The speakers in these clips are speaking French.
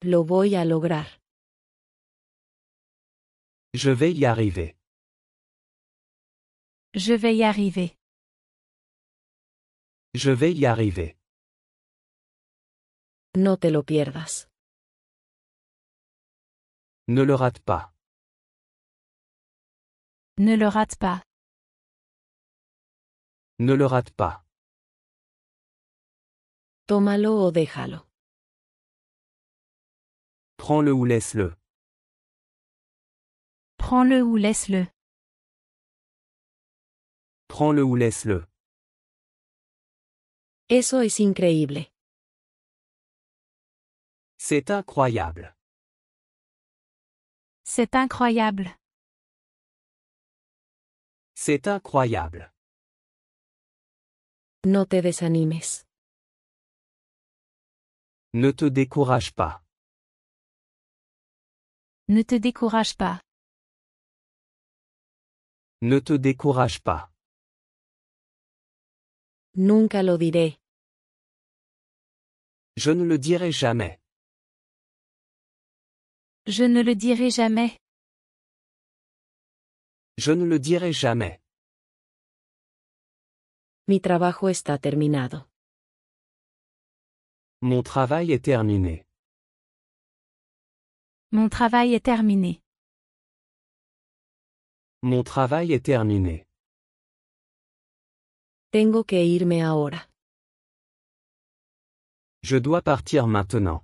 Lo voy a lograr. Je vais y arriver. Je vais y arriver. Je vais y arriver. No te lo pierdas. Ne le rate pas. Ne le rate pas. Ne le rate pas. Tómalo o déjalo. Prends-le ou laisse-le. Prends-le ou laisse-le. Prends-le ou laisse-le. Eso es increíble. C'est incroyable. C'est incroyable. C'est incroyable. No te desanimes. Ne te décourage pas. Ne te décourage pas. Ne te décourage pas. Nunca lo diré. Je ne le dirai jamais. Je ne le dirai jamais. Je ne le dirai jamais. Mi trabajo está terminado. Mon travail est terminé. Mon travail est terminé. Mon travail est terminé. Tengo que irme ahora. Je dois partir maintenant.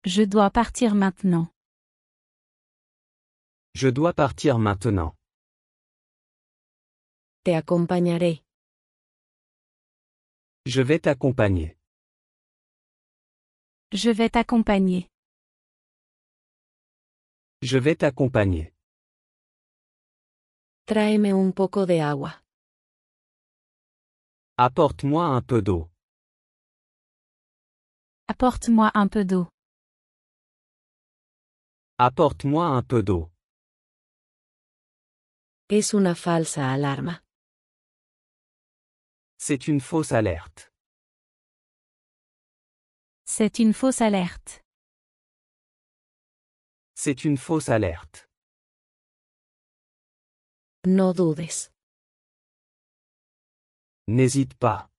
Je dois partir maintenant. Je dois partir maintenant. Te acompañaré. Je vais t'accompagner. Je vais t'accompagner. Je vais t'accompagner. Tráeme un poco de agua. Apporte-moi un peu d'eau. Apporte-moi un peu d'eau. Apporte-moi un peu d'eau. Es una falsa alarma. C'est une fausse alerte. C'est une fausse alerte. C'est une fausse alerte. No dudes. N'hésite pas.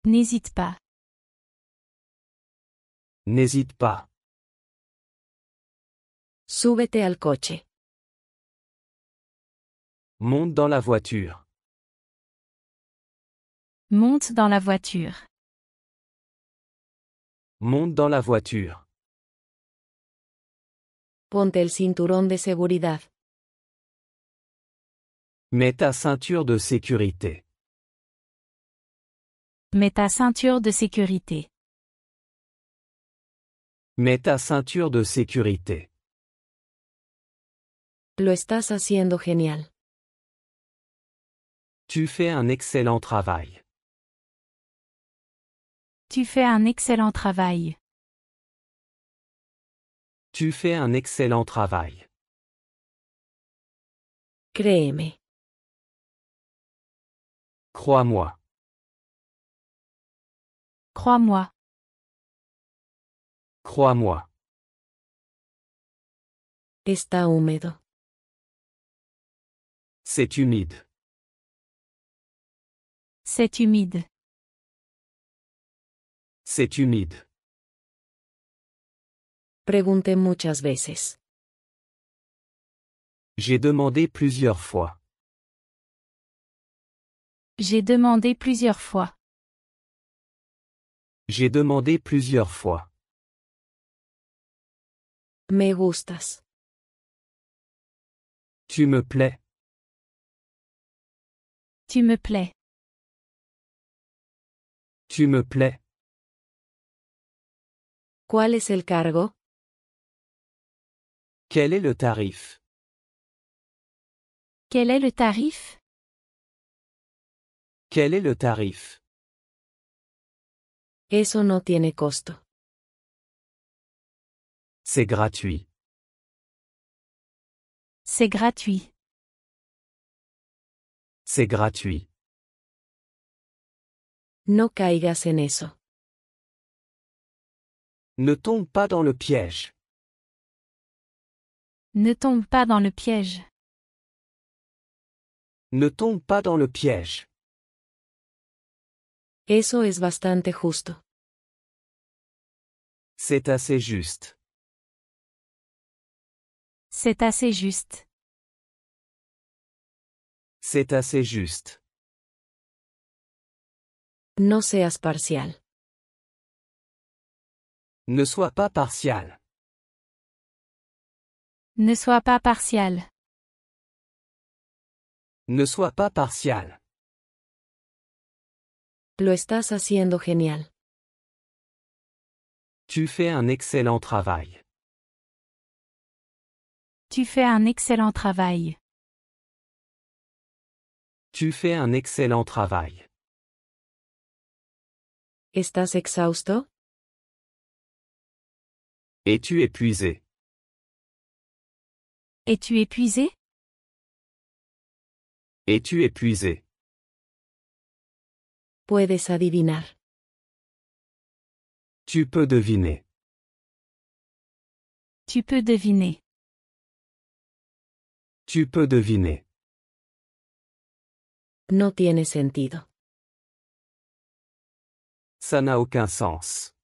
N'hésite pas. N'hésite pas. Súbete al coche. Monte dans la voiture. Monte dans la voiture. Monte dans la voiture. Ponte el cinturón de seguridad. Mets ta ceinture de sécurité. Mets ta ceinture de sécurité. Mets ta ceinture de sécurité. Lo estás haciendo genial. Tu fais un excellent travail. Tu fais un excellent travail. Tu fais un excellent travail. Créeme. Crois-moi. Crois-moi. Crois-moi. Está húmedo. C'est humide. C'est humide. C'est humide. Pregunté muchas veces. J'ai demandé plusieurs fois. J'ai demandé plusieurs fois. J'ai demandé plusieurs fois. Me gustas. Tu me plais. Tu me plais. Tu me plais. ¿Cuál es el cargo? Quel est le tarif? Quel est le tarif? Quel est le tarif? Eso no tiene costo. C'est gratuit. C'est gratuit. C'est gratuit. No caigas en eso. Ne tombe pas dans le piège. Ne tombe pas dans le piège. Ne tombe pas dans le piège. Eso es bastante justo. C'est assez juste. C'est assez juste. C'est assez juste. No seas parcial. Ne sois pas partial. Ne sois pas partial. Ne sois pas partial. Lo estás haciendo genial. Tu fais un excellent travail. Tu fais un excellent travail. Tu fais un excellent travail. ¿Estás exhausto? Es-tu épuisé? Es-tu épuisé? Es-tu épuisé? Puedes adivinar. Tu peux deviner. Tu peux deviner. Tu peux deviner. No tiene sentido. Ça n'a aucun sens.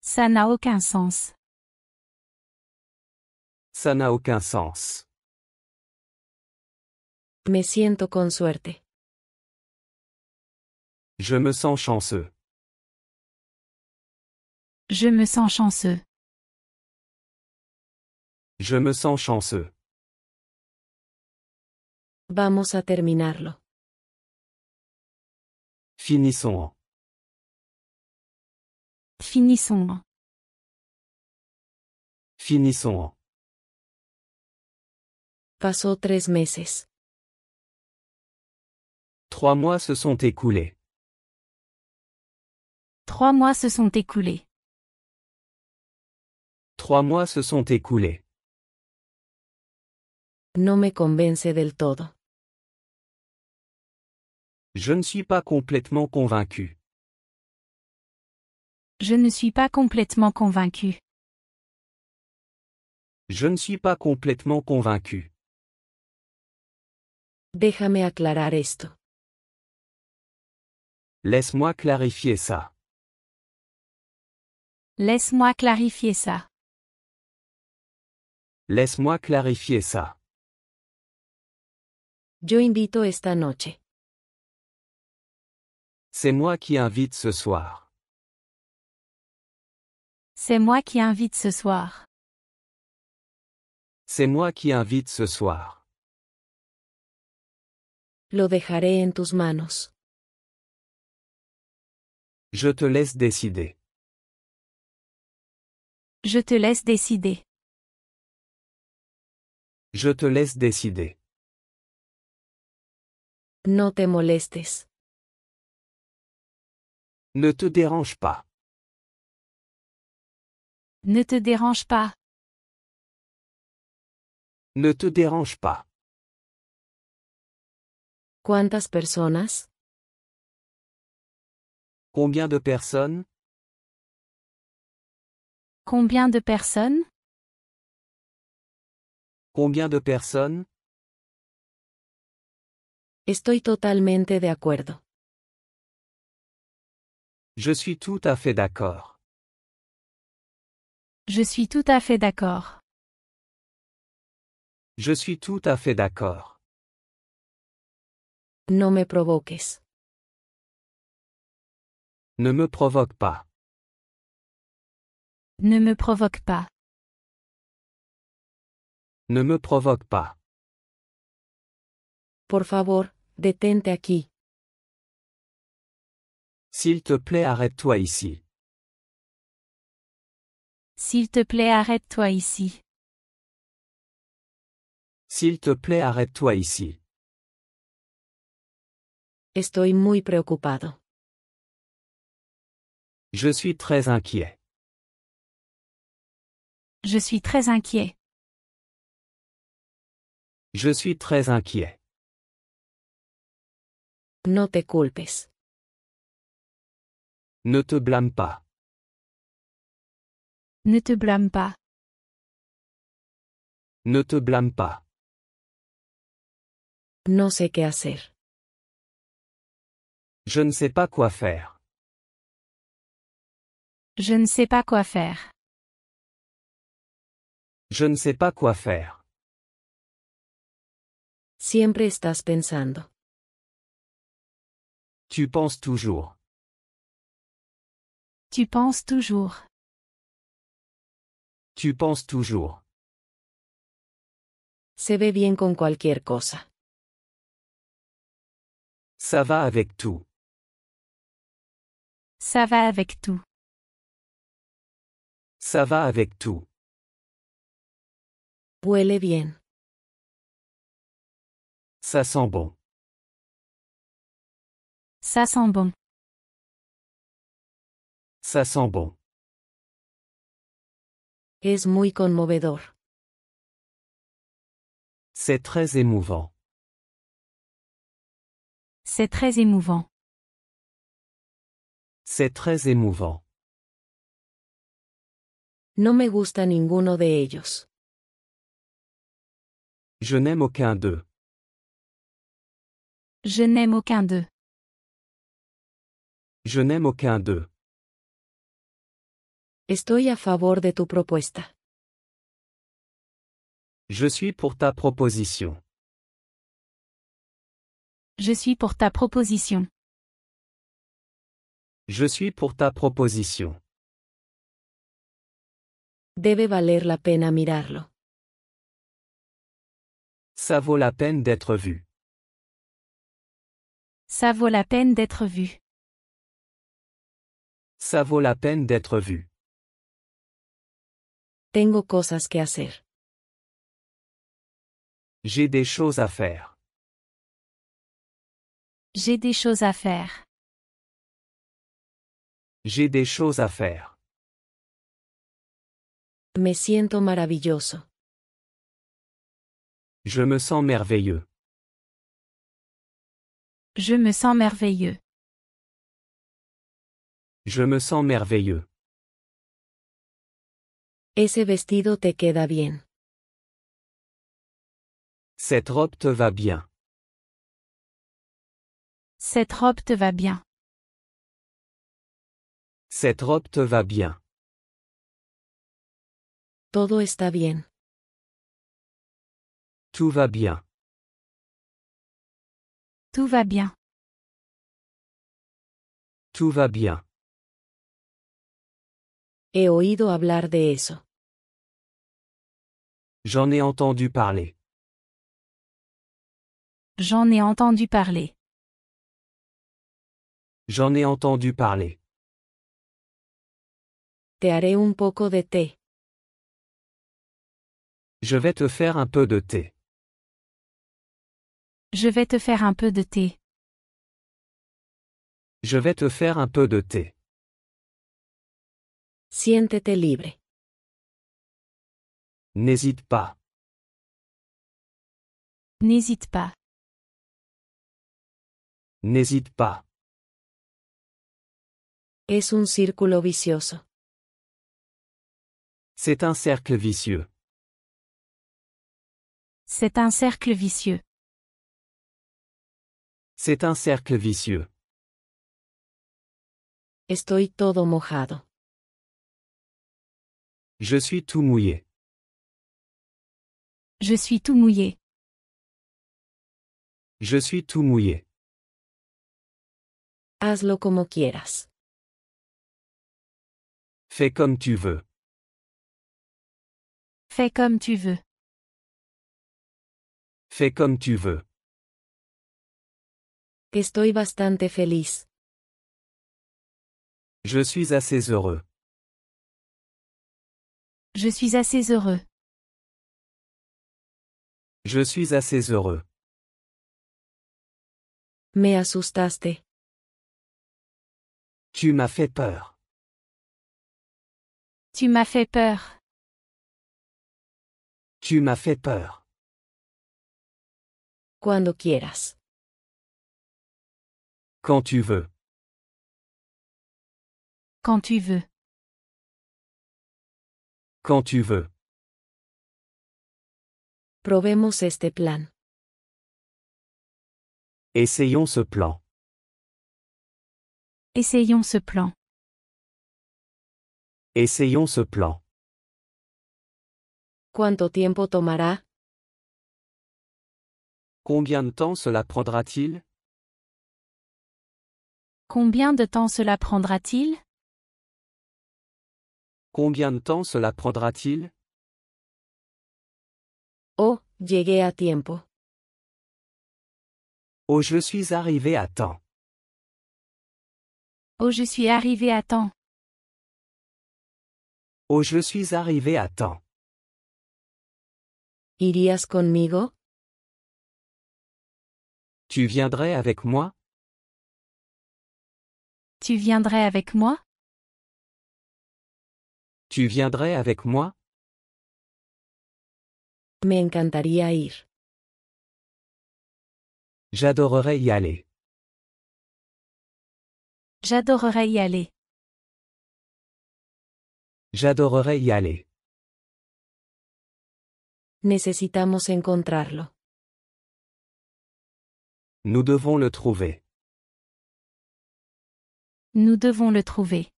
Ça n'a aucun sens. Ça n'a aucun sens. Me siento con suerte. Je me sens chanceux. Je me sens chanceux. Je me sens chanceux. Vamos a terminarlo. Finissons. Finissons. Finissons. Pasó 3 meses. 3 mois se sont écoulés. 3 mois se sont écoulés. 3 mois se sont écoulés. No me convence del todo. Je ne suis pas complètement convaincu. Je ne suis pas complètement convaincu. Je ne suis pas complètement convaincu. Déjame aclarar esto. Laisse-moi clarifier ça. Laisse-moi clarifier ça. Laisse-moi clarifier ça. Yo invito esta noche. C'est moi qui invite ce soir. C'est moi qui invite ce soir. C'est moi qui invite ce soir. Lo dejaré en tus manos. Je te laisse décider. Je te laisse décider. Je te laisse décider. No te molestes. Ne te dérange pas. Ne te dérange pas. Ne te dérange pas. ¿Cuántas personas? Combien de personnes? Combien de personnes? Combien de personnes? Estoy totalmente de acuerdo. Je suis tout à fait d'accord. Je suis tout à fait d'accord. Je suis tout à fait d'accord. No me provoques. Ne me provoque pas. Ne me provoque pas. Ne me provoque pas. Por favor, detente aquí. S'il te plaît, arrête-toi ici. S'il te plaît, arrête-toi ici. S'il te plaît, arrête-toi ici. Estoy muy preocupado. Je suis très inquiet. Je suis très inquiet. Je suis très inquiet. No te culpes. Ne te blâme pas. Ne te blâme pas. Ne te blâme pas. No sé qué hacer. Je ne sais pas quoi faire. Je ne sais pas quoi faire. Je ne sais pas quoi faire. Siempre estás pensando. Tu penses toujours. Tu penses toujours. Tu penses toujours. Se ve bien con cualquier cosa. Ça va avec tout. Ça va avec tout. Ça va avec tout. Huele bien. Ça sent bon. Ça sent bon. Ça sent bon. Es muy conmovedor. C'est très émouvant. C'est très émouvant. C'est très émouvant. No me gusta ninguno de ellos. Je n'aime aucun d'eux. Je n'aime aucun d'eux. Je n'aime aucun d'eux. Estoy a favor de tu propuesta. Je suis pour ta proposition. Je suis pour ta proposition. Je suis pour ta proposition. Debe valer la pena mirarlo. Ça vaut la peine d'être vu. Ça vaut la peine d'être vu. Ça vaut la peine d'être vu. Tengo cosas que hacer. J'ai des choses à faire. J'ai des choses à faire. J'ai des choses à faire. Me siento maravilloso. Je me sens merveilleux. Je me sens merveilleux. Je me sens merveilleux. Ese vestido te queda bien. Cette robe te va bien. Cette robe te va bien. Cette robe te va bien. Todo está bien. Tout va bien. Tout va bien. Tout va bien. He oído hablar de eso. J'en ai entendu parler. J'en ai entendu parler. J'en ai entendu parler. Te haré un poco de té. Je vais te faire un peu de thé. Je vais te faire un peu de thé. Je vais te faire un peu de thé. Siéntete libre. N'hésite pas. N'hésite pas. N'hésite pas. Es un círculo vicioso. C'est un cercle vicieux. C'est un cercle vicieux. C'est un cercle vicieux. Estoy todo mojado. Je suis tout mouillé. Je suis tout mouillé. Je suis tout mouillé. Hazlo como quieras. Fais comme tu veux. Fais comme tu veux. Fais comme tu veux. Estoy bastante feliz. Je suis assez heureux. Je suis assez heureux. Je suis assez heureux. Me asustaste. Tu m'as fait peur. Tu m'as fait peur. Tu m'as fait peur. Cuando quieras. Quand tu veux. Quand tu veux. Quand tu veux. Probemos este plan. Essayons ce plan. Essayons ce plan. Essayons ce plan. ¿Cuánto tiempo tomará? Combien de temps cela prendra-t-il? Combien de temps cela prendra-t-il? Combien de temps cela prendra-t-il? Oh, llegué a tiempo. Oh, je suis arrivé à temps. Oh, je suis arrivé à temps. Oh, je suis arrivé à temps. ¿Irías conmigo? Tu viendrais avec moi? Tu viendrais avec moi? Tu viendrais avec moi? Me encantaría ir. J'adorerais y aller. J'adorerais y aller. J'adorerais y aller. Necesitamos encontrarlo. Nous devons le trouver. Nous devons le trouver.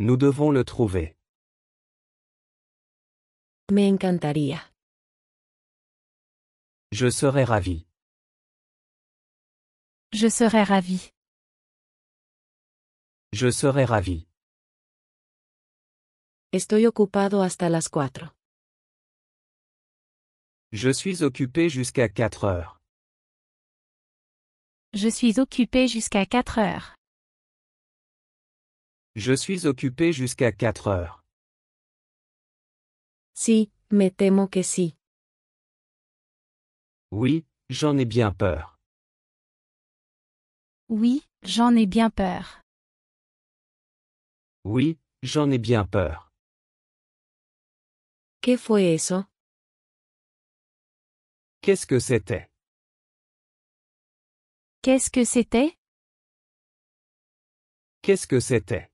Nous devons le trouver. Me encantaría. Je serais ravi. Je serais ravi. Je serais ravi. Estoy ocupado hasta las 4. Je suis occupé jusqu'à 4 heures. Je suis occupé jusqu'à 4 heures. Je suis occupé jusqu'à 4 heures. Sí, me temo que sí. Oui, j'en ai bien peur. Oui, j'en ai bien peur. Oui, j'en ai bien peur. ¿Qué fue eso? Qu'est-ce que c'était? Qu'est-ce que c'était? Qu'est-ce que c'était?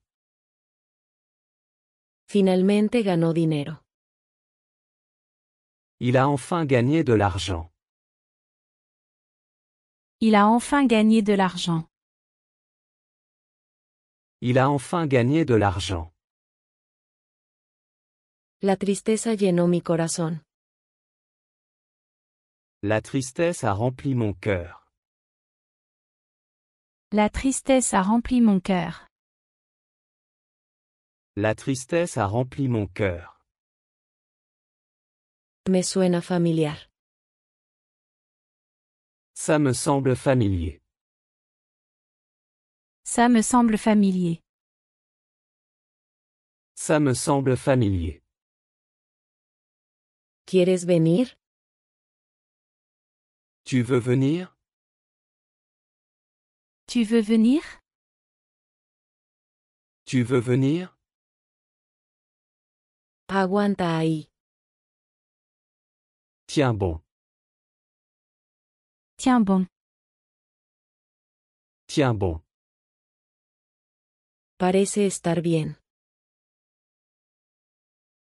Finalmente ganó dinero. Il a enfin gagné de l'argent. Il a enfin gagné de l'argent. Il a enfin gagné de l'argent. La tristeza llenó mi corazón. La tristesse a rempli mon cœur. La tristesse a rempli mon cœur. La tristesse a rempli mon cœur. Me suena familiar. Ça me semble familier. Ça me semble familier. Ça me semble familier. ¿Quieres venir? Tu veux venir? Tu veux venir? Tu veux venir? Aguanta ahí. Tiens bon. Tiens bon. Tiens bon. Parece estar bien.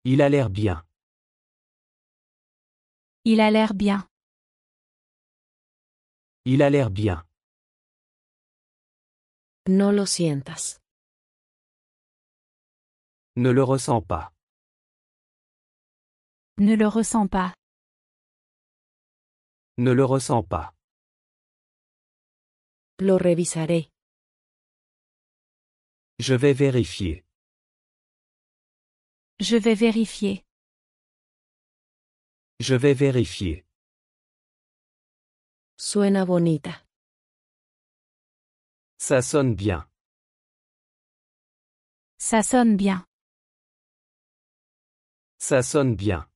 Il a l'air bien. Il a l'air bien. Il a l'air bien. No lo sientas. Ne le ressens pas. Ne le ressens pas. Ne le ressens pas. Lo revisaré. Je vais vérifier. Je vais vérifier. Je vais vérifier. Suena bonita. Ça sonne bien. Ça sonne bien. Ça sonne bien.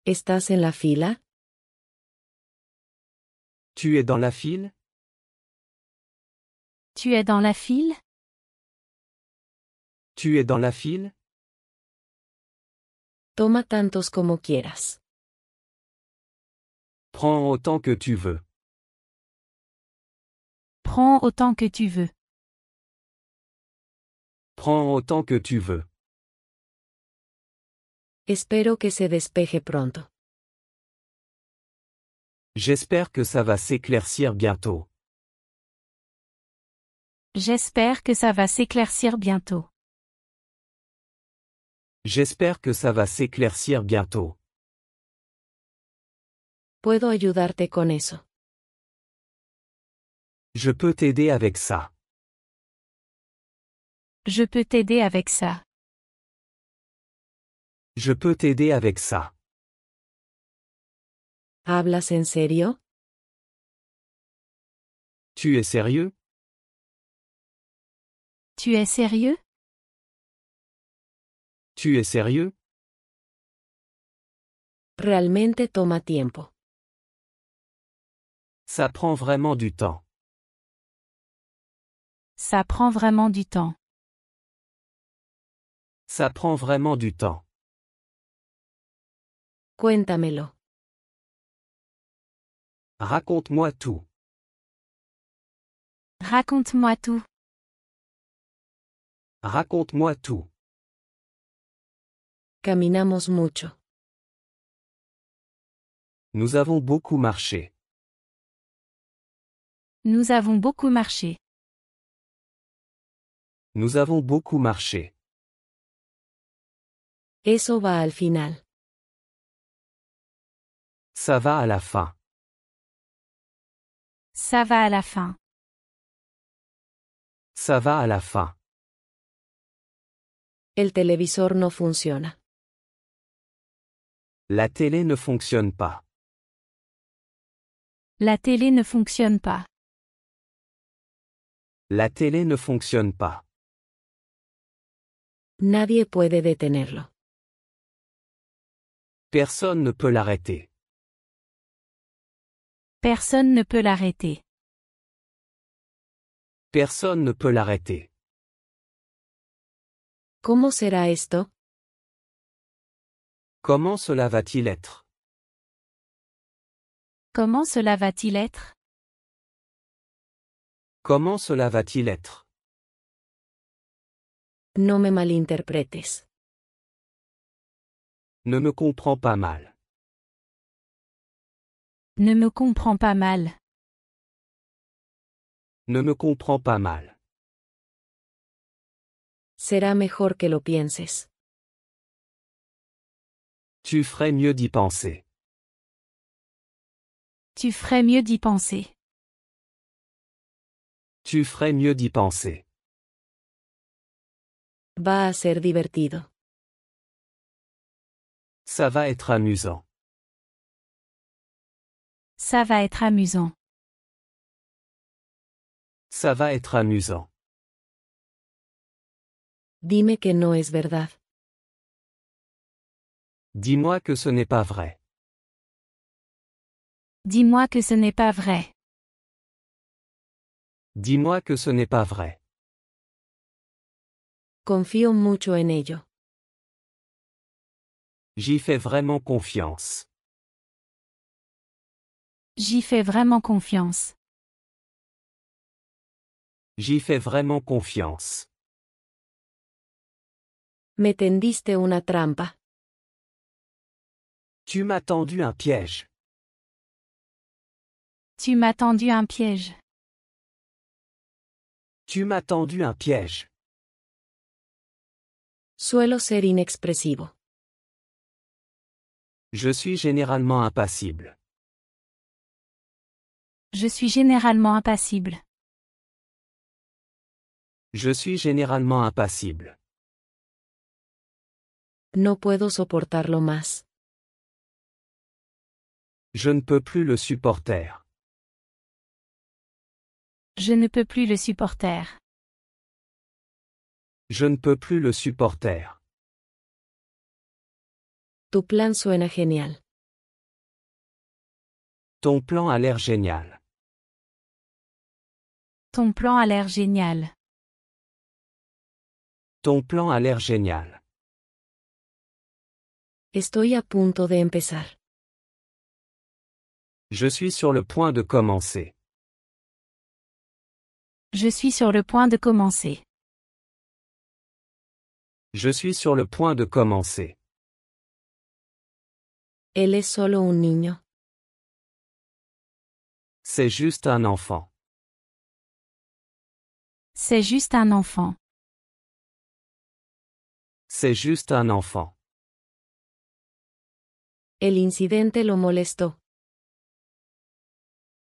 ¿Estás en la fila? Tu es dans la file? Tu es dans la file? Tu es dans la file? Toma tantos como quieras. Prends autant que tu veux. Prends autant que tu veux. Prends autant que tu veux. Espero que se despeje pronto. J'espère que ça va s'éclaircir bientôt. J'espère que ça va s'éclaircir bientôt. J'espère que ça va s'éclaircir bientôt. Puedo ayudarte con eso. Je peux t'aider avec ça. Je peux t'aider avec ça. Je peux t'aider avec ça. ¿Hablas en serio? Tu es sérieux? Tu es sérieux? Tu es sérieux? Realmente toma tiempo. Ça prend vraiment du temps. Ça prend vraiment du temps. Ça prend vraiment du temps. Cuéntamelo. Raconte-moi tout. Raconte-moi tout. Raconte-moi tout. Caminamos mucho. Nous avons beaucoup marché. Nous avons beaucoup marché. Nous avons beaucoup marché. Eso va al final. Ça va à la fin. Ça va à la fin. Ça va à la fin. El televisor no funciona. La télé ne fonctionne pas. La télé ne fonctionne pas. La télé ne fonctionne pas. Nadie puede detenerlo. Personne ne peut l'arrêter. Personne ne peut l'arrêter. Personne ne peut l'arrêter. ¿Cómo será esto? Comment cela va-t-il être? Comment cela va-t-il être? Comment cela va-t-il être? No me malinterpretes. Ne me comprends pas mal. Ne me comprends pas mal. Ne me comprends pas mal. Será mejor que lo pienses. Tu ferais mieux d'y penser. Tu ferais mieux d'y penser. Tu ferais mieux d'y penser. Va a ser divertido. Ça va être amusant. Ça va être amusant. Ça va être amusant. Dime que no es verdad. Dis-moi que ce n'est pas vrai. Dis-moi que ce n'est pas vrai. Dis-moi que ce n'est pas vrai. Confío mucho en ello. J'y fais vraiment confiance. J'y fais vraiment confiance. J'y fais vraiment confiance. Me tendiste una trampa. Tu m'as tendu un piège. Tu m'as tendu un piège. Tu m'as tendu un piège. Suelo ser inexpresivo. Je suis généralement impassible. Je suis généralement impassible. Je suis généralement impassible. No puedo soportarlo más. Je ne peux plus le supporter. Je ne peux plus le supporter. Je ne peux plus le supporter. Tu plan suena genial. Ton plan a l'air génial. Ton plan a l'air génial. Ton plan a l'air génial. Estoy a punto de empezar. Je suis sur le point de commencer. Je suis sur le point de commencer. Je suis sur le point de commencer. Él es solo un niño. C'est juste un enfant. C'est juste un enfant. C'est juste un enfant. El incidente lo molestó.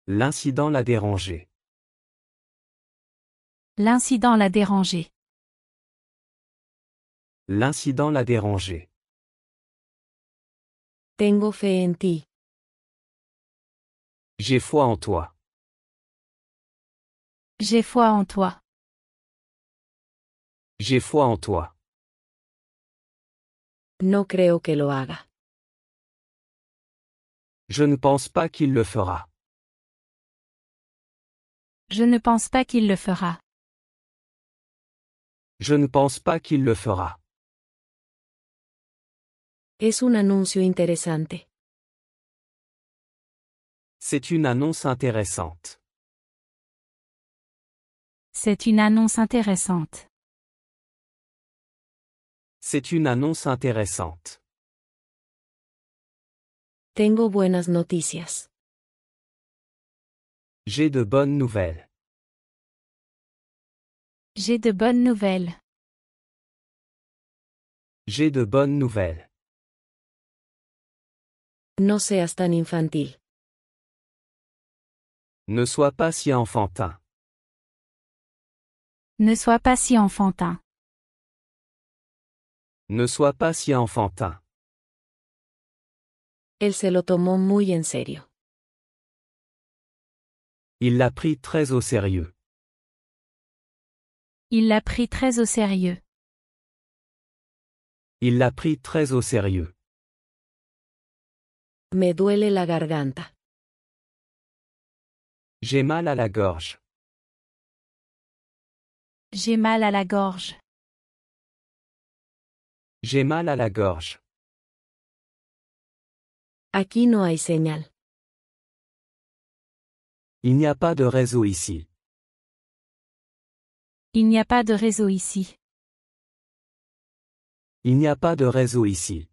L'incident l'a dérangé. L'incident l'a dérangé. L'incident l'a dérangé. Tengo fe en ti. J'ai foi en toi. J'ai foi en toi. J'ai foi en toi. No creo que lo haga. Je ne pense pas qu'il le fera. Je ne pense pas qu'il le fera. Je ne pense pas qu'il le fera. Es un anuncio interesante. C'est une annonce intéressante. C'est une annonce intéressante. C'est une annonce intéressante. Tengo buenas noticias. J'ai de bonnes nouvelles. J'ai de bonnes nouvelles. J'ai de bonnes nouvelles. No seas tan infantil. Ne sois pas si enfantin. Ne sois pas si enfantin. Ne sois pas si enfantin. Él se lo tomó muy en serio. Il l'a pris très au sérieux. Il l'a pris très au sérieux. Il l'a pris très au sérieux. Me duele la garganta. J'ai mal à la gorge. J'ai mal à la gorge. J'ai mal à la gorge. Aquí no hay señal. Il n'y a pas de réseau ici. Il n'y a pas de réseau ici. Il n'y a pas de réseau ici.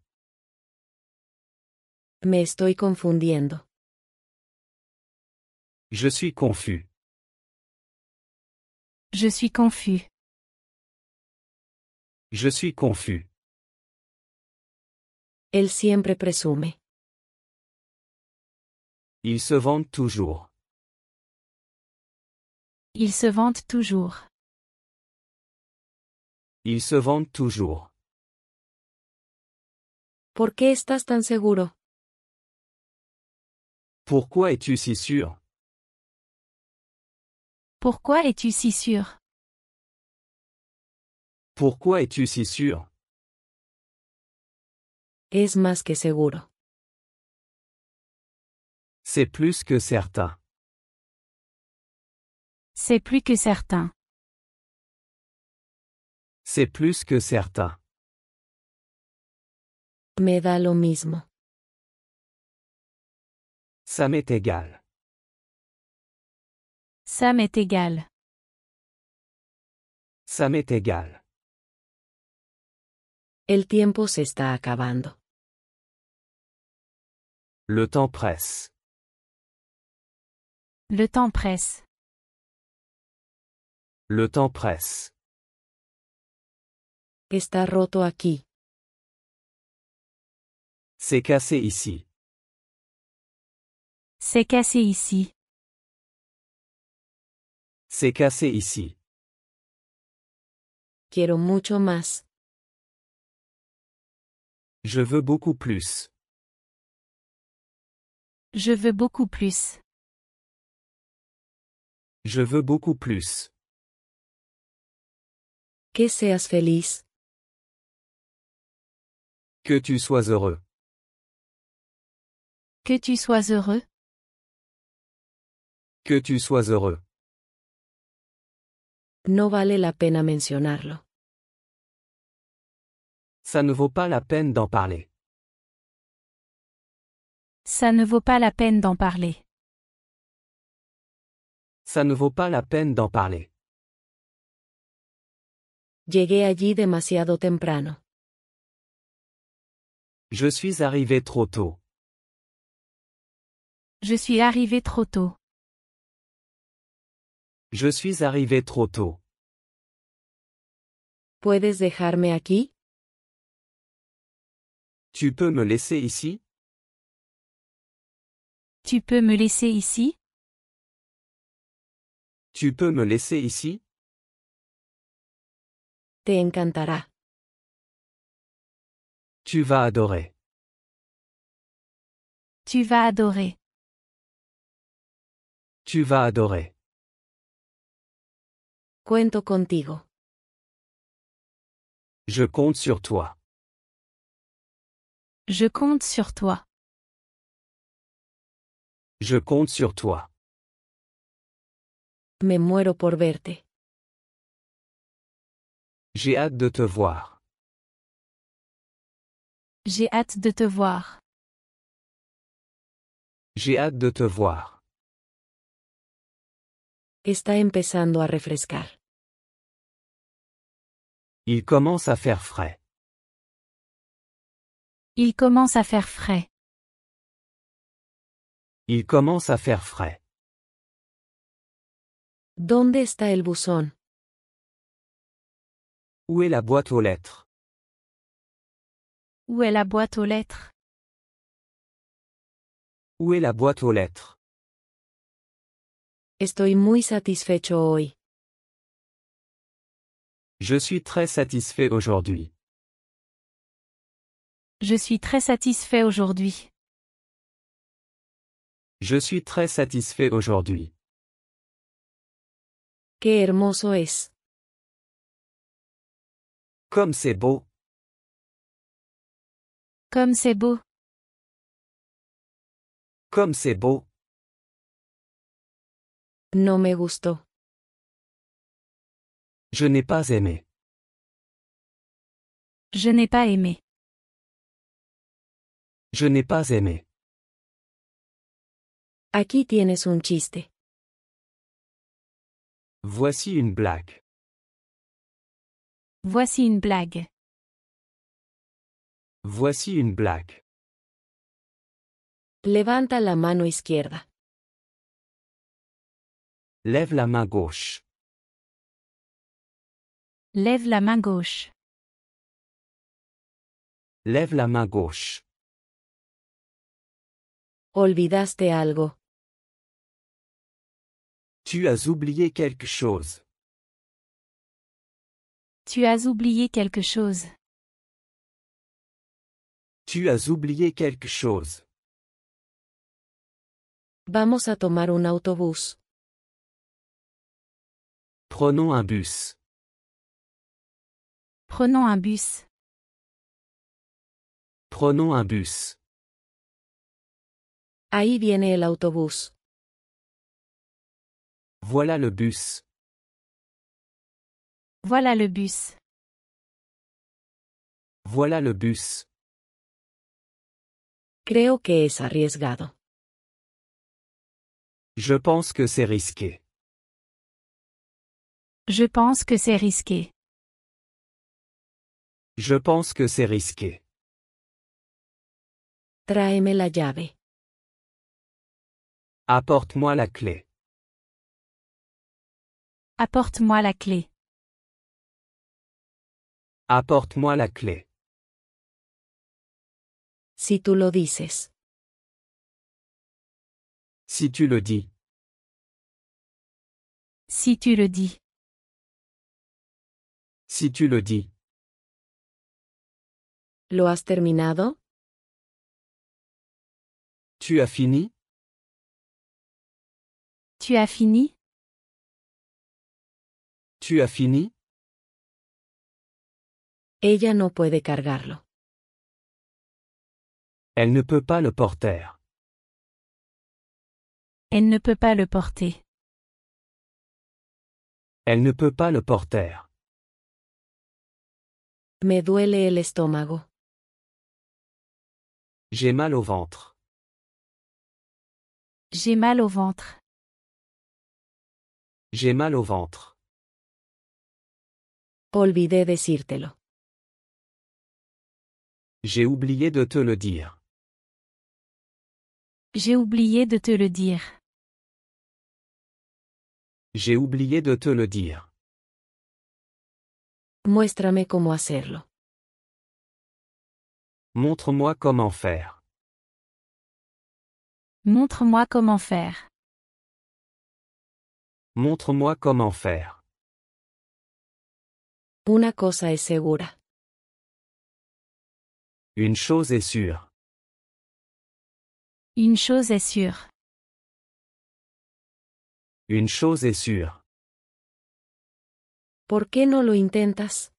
Me estoy confundiendo. Je suis confus. Je suis confus. Je suis confus. Él siempre presume. Ils se vendent toujours. Ils se vantent toujours. Ils se vendent toujours. ¿Por qué estás tan seguro? Pourquoi es-tu si sûr? Pourquoi es-tu si sûr? Pourquoi es-tu si sûr? Es más que seguro. C'est plus que certain. C'est plus que certain. C'est plus que certain. Me da lo mismo. Ça m'est égal. Ça m'est égal. Ça m'est égal. El tiempo se está acabando. Le temps presse. Le temps presse. Le temps presse. Está roto aquí. C'est cassé ici. C'est cassé ici. C'est cassé ici. Quiero mucho más. Je veux beaucoup plus. Je veux beaucoup plus. Je veux beaucoup plus. Que seas feliz. Que tu sois heureux. Que tu sois heureux. Que tu sois heureux. No vale la pena mencionarlo. Ça ne vaut pas la peine d'en parler. Ça ne vaut pas la peine d'en parler. Ça ne vaut pas la peine d'en parler. Llegué allí demasiado temprano. Je suis arrivé trop tôt. Je suis arrivé trop tôt. Je suis arrivé trop tôt. ¿Puedes dejarme aquí? Tu peux me laisser ici? Tu peux me laisser ici? Tu peux me laisser ici? Te encantará. Tu vas adorer. Tu vas adorer. Tu vas adorer. Cuento contigo. Je compte sur toi. Je compte sur toi. Je compte sur toi. Me muero por verte. J'ai hâte de te voir. J'ai hâte de te voir. J'ai hâte de te voir. Está empezando a refrescar. Il commence à faire frais. Il commence à faire frais. Il commence à faire frais. ¿Dónde está el buzón? Où est la boîte aux lettres? Où est la boîte aux lettres? Où est la boîte aux lettres? Estoy muy satisfecho hoy. Je suis très satisfait aujourd'hui. Je suis très satisfait aujourd'hui. Je suis très satisfait aujourd'hui. Qué hermoso es. Comme c'est beau. Comme c'est beau. Comme c'est beau. No me gustó. Je n'ai pas aimé. Je n'ai pas aimé. Je n'ai pas aimé. Aquí tienes un chiste. Voici une blague. Voici une blague. Voici une blague. Levanta la mano izquierda. Lève la main gauche. Lève la main gauche. Lève la main gauche. Olvidaste algo. Tu as oublié quelque chose. Tu as oublié quelque chose. Tu as oublié quelque chose. Vamos a tomar un autobús. Prenons un bus. Prenons un bus. Prenons un bus. Ahí viene el autobús. Voilà le bus. Voilà le bus. Voilà le bus. Creo que es arriesgado. Je pense que c'est risqué. Je pense que c'est risqué. Je pense que c'est risqué. Tráeme la llave. Apporte-moi la clé. Apporte-moi la clé. Apporte-moi la clé. Si tú lo dices. Si tu le dis. Si tu le dis. Si tu le dis. ¿Lo has terminado? Tu as fini? Tu as fini? Tu as fini? Ella no puede cargarlo. Elle ne peut pas le porter. Elle ne peut pas le porter. Elle ne peut pas le porter. Me duele el estómago. J'ai mal au ventre. J'ai mal au ventre. J'ai mal au ventre. Olvidé decírtelo. J'ai oublié de te le dire. J'ai oublié de te le dire. J'ai oublié de te le dire. Muéstrame cómo hacerlo. Montre-moi comment faire. Montre-moi comment faire. Montre-moi comment faire. Una cosa es segura. Une chose est sûre. Une chose est sûre. Une chose est sûre. ¿Por qué no lo intentas?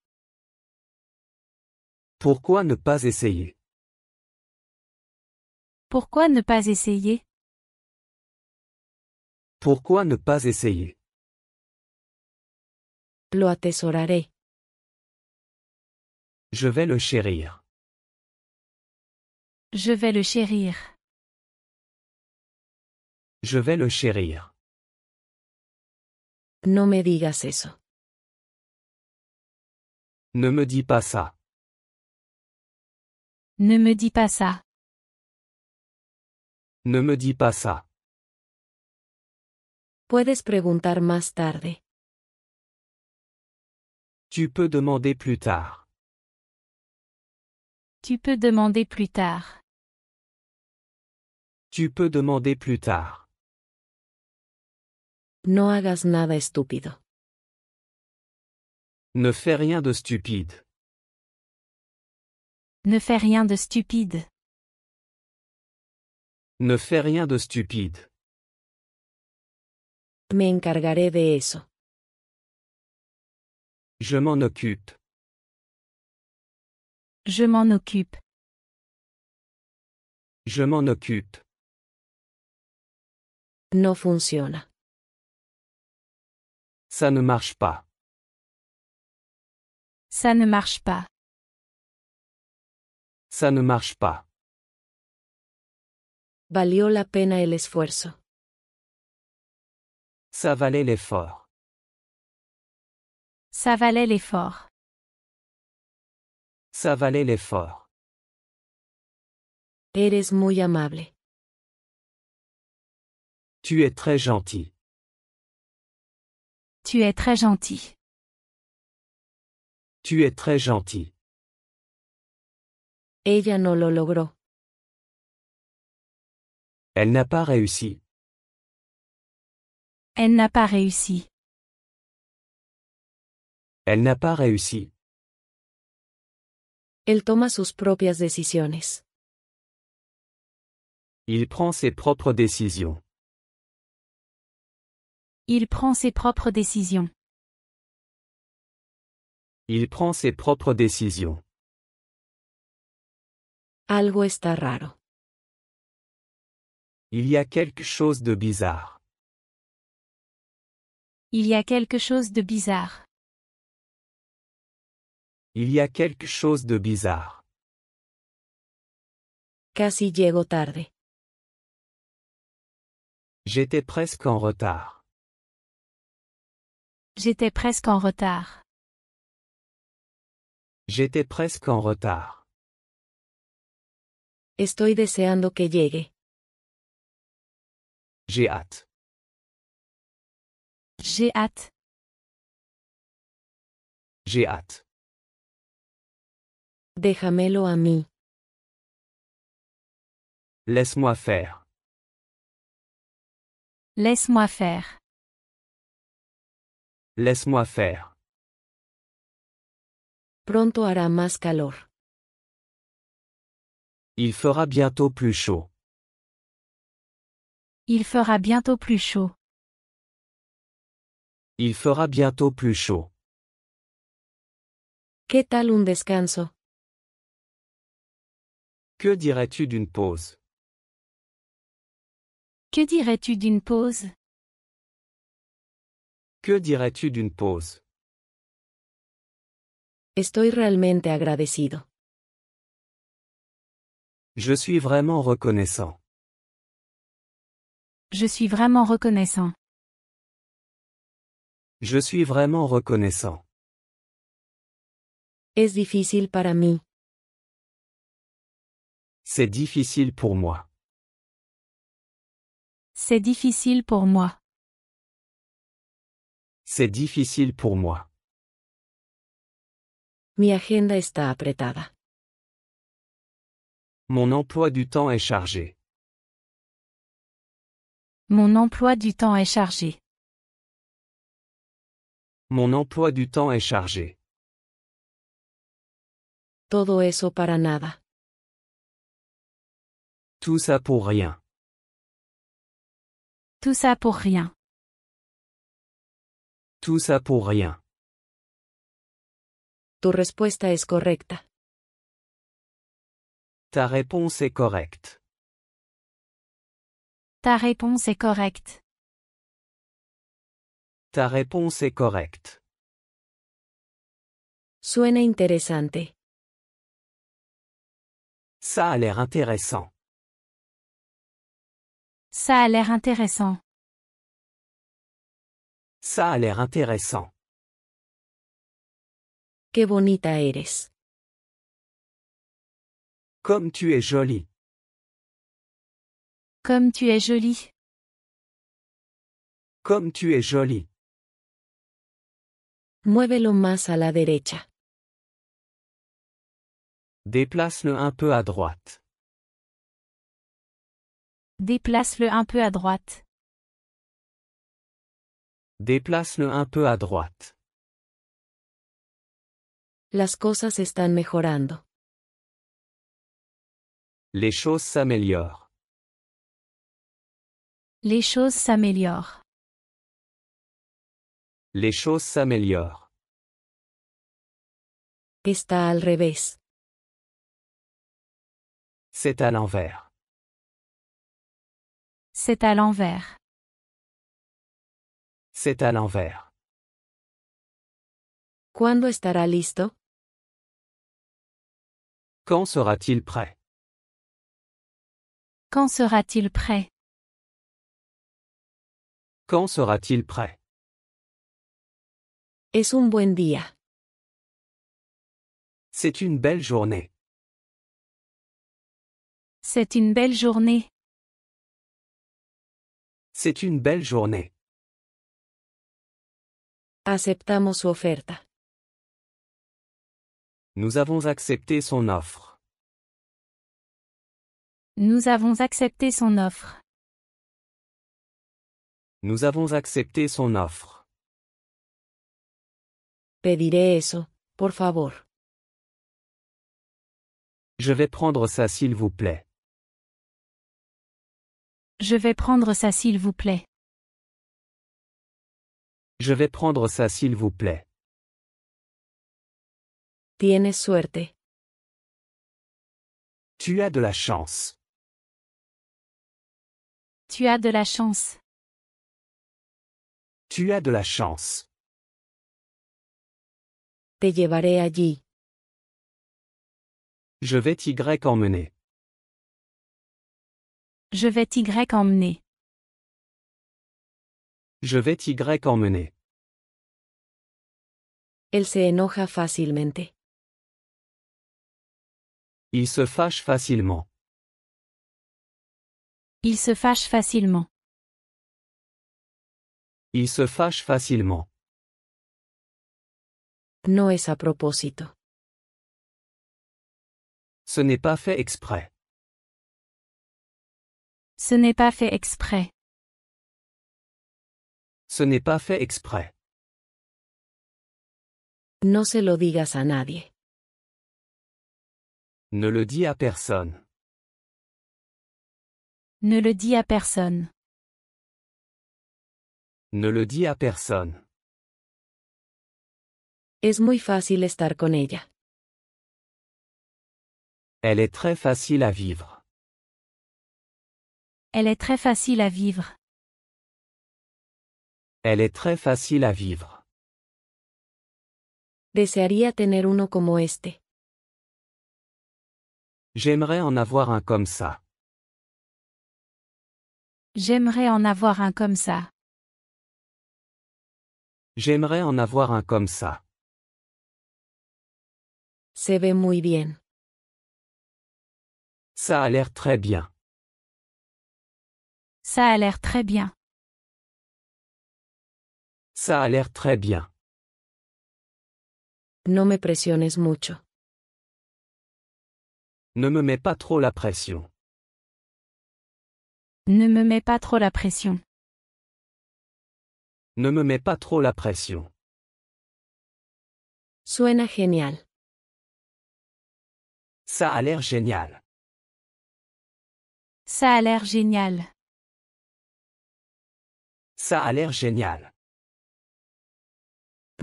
Pourquoi ne pas essayer? Pourquoi ne pas essayer? Pourquoi ne pas essayer? Lo atesoraré. Je vais le chérir. Je vais le chérir. Je vais le chérir. No me digas eso. Ne me dis pas ça. Ne me dis pas ça. Ne me dis pas ça. Puedes preguntar más tarde. Tu peux demander plus tard. Tu peux demander plus tard. Tu peux demander plus tard. No hagas nada estúpido. Ne fais rien de stupide. Ne fais rien de stupide. Ne fais rien de stupide. Me encargaré de eso. Je m'en occupe. Je m'en occupe. Je m'en occupe. No funciona. Ça ne marche pas. Ça ne marche pas. Ça ne marche pas. Valió la pena el esfuerzo. Ça valait l'effort. Ça valait l'effort. Ça valait l'effort. Eres muy amable. Tu es très gentil. Tu es très gentil. Tu es très gentil. Ella no lo logró. Elle n'a pas réussi. Elle n'a pas réussi. Elle n'a pas réussi. Él toma sus propias decisiones. Il prend ses propres décisions. Il prend ses propres décisions. Il prend ses propres décisions. Algo está raro. Il y a quelque chose de bizarre. Il y a quelque chose de bizarre. Il y a quelque chose de bizarre. Casi llego tarde. J'étais presque en retard. J'étais presque en retard. J'étais presque en retard. Estoy deseando que llegue. J'ai hâte. J'ai hâte. J'ai hâte. Déjamelo a mí. Laisse-moi faire. Laisse-moi faire. Laisse-moi faire. Pronto hará más calor. Il fera bientôt plus chaud. Il fera bientôt plus chaud. Il fera bientôt plus chaud. ¿Qué tal un descanso? Que dirais-tu d'une pause? Que dirais-tu d'une pause? Que dirais-tu d'une pause? Estoy realmente agradecido. Je suis vraiment reconnaissant. Je suis vraiment reconnaissant. Je suis vraiment reconnaissant. Es difícil para mí. C'est difficile pour moi. C'est difficile pour moi. C'est difficile pour moi. Mi agenda está apretada. Mon emploi du temps est chargé. Mon emploi du temps est chargé. Mon emploi du temps est chargé. Todo eso para nada. Tout ça pour rien. Tout ça pour rien. Tout ça pour rien. Tu respuesta es correcta. Ta réponse est correcte. Ta réponse est correcte. Ta réponse est correcte. Suena interesante. Ça a l'air intéressant. Ça a l'air intéressant. Ça a l'air intéressant. Qué bonita eres. Comme tu es jolie. Comme tu es jolie. Comme tu es jolie. Muévelo más a la derecha. Déplace-le un peu à droite. Déplace-le un peu à droite. Déplace-le un peu à droite. Las cosas están mejorando. Les choses s'améliorent. Les choses s'améliorent. Les choses s'améliorent. Está al revés. C'est à l'envers. C'est à l'envers. C'est à l'envers. ¿Cuándo estará listo? Quand sera-t-il prêt? Quand sera-t-il prêt? Quand sera-t-il prêt? Es un buen día. C'est une belle journée. C'est une belle journée. C'est une belle journée. Aceptamos su oferta. Nous avons accepté son offre. Nous avons accepté son offre. Nous avons accepté son offre. Pediré eso, por favor. Je vais prendre ça s'il vous plaît. Je vais prendre ça s'il vous plaît. Je vais prendre ça s'il vous plaît. Tienes suerte. Tu as de la chance. Tu as de la chance. Tu as de la chance. Te llevaré allí. Je vais t'y emmener. Je vais t'y emmener. Je vais t'y emmener. Él se enoja fácilmente. Il se fâche facilement. Il se fâche facilement. Il se fâche facilement. No es a propósito. Ce n'est pas fait exprès. Ce n'est pas fait exprès. Ce n'est pas fait exprès. No se lo digas a nadie. Ne le dis à personne. Ne le dis à personne. Ne le dis à personne. Es muy fácil estar con ella. Elle est très facile à vivre. Elle est très facile à vivre. Elle est très facile à vivre. Desearía tener uno como este. J'aimerais en avoir un comme ça. J'aimerais en avoir un comme ça. J'aimerais en avoir un comme ça. Se ve muy bien. Ça a l'air très bien. Ça a l'air très bien. Ça a l'air très bien. No me presiones mucho. Ne me mets pas trop la pression. Ne me mets pas trop la pression. Ne me mets pas trop la pression. Suena genial. Ça a l'air génial. Ça a l'air génial. Ça a l'air génial.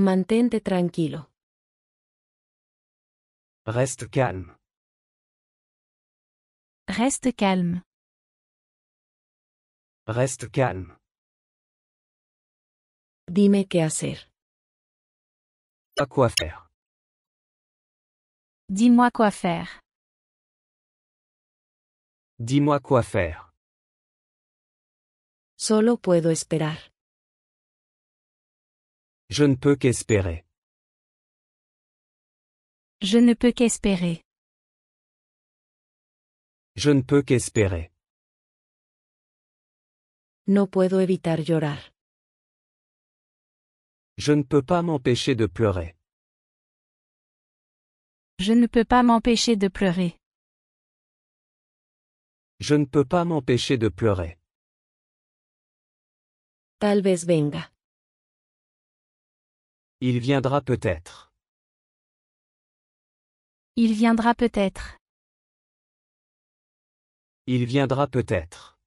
Mantente tranquilo. Reste calme. Reste calme. Reste calme. Dime qué hacer. Pas quoi faire. Dis-moi quoi faire. Dis-moi quoi faire. Solo puedo esperar. Je ne peux qu'espérer. Je ne peux qu'espérer. Je ne peux qu'espérer. No puedo evitar llorar. Je ne peux pas m'empêcher de pleurer. Je ne peux pas m'empêcher de pleurer. Je ne peux pas m'empêcher de pleurer. Tal vez venga. Il viendra peut-être. Il viendra peut-être. Il viendra peut-être.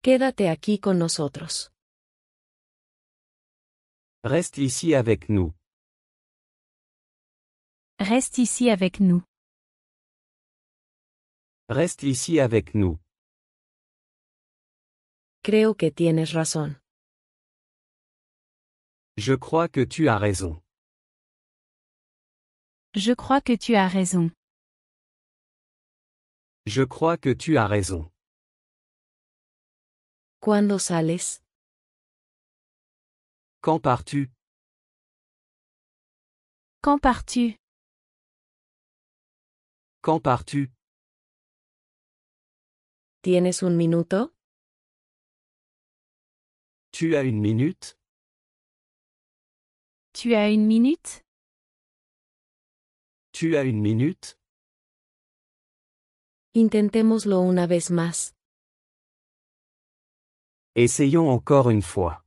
Quédate aquí con nosotros. Reste ici avec nous. Reste ici avec nous. Reste ici avec nous. Creo que tienes razón. Je crois que tu as raison. Je crois que tu as raison. Je crois que tu as raison. ¿Cuándo sales? Quand pars-tu? Quand pars-tu? Quand pars-tu? ¿Tienes un minuto? Tu as une minute? Tu as une minute? Tu as une minute? Intentémoslo una vez más. Essayons encore une fois.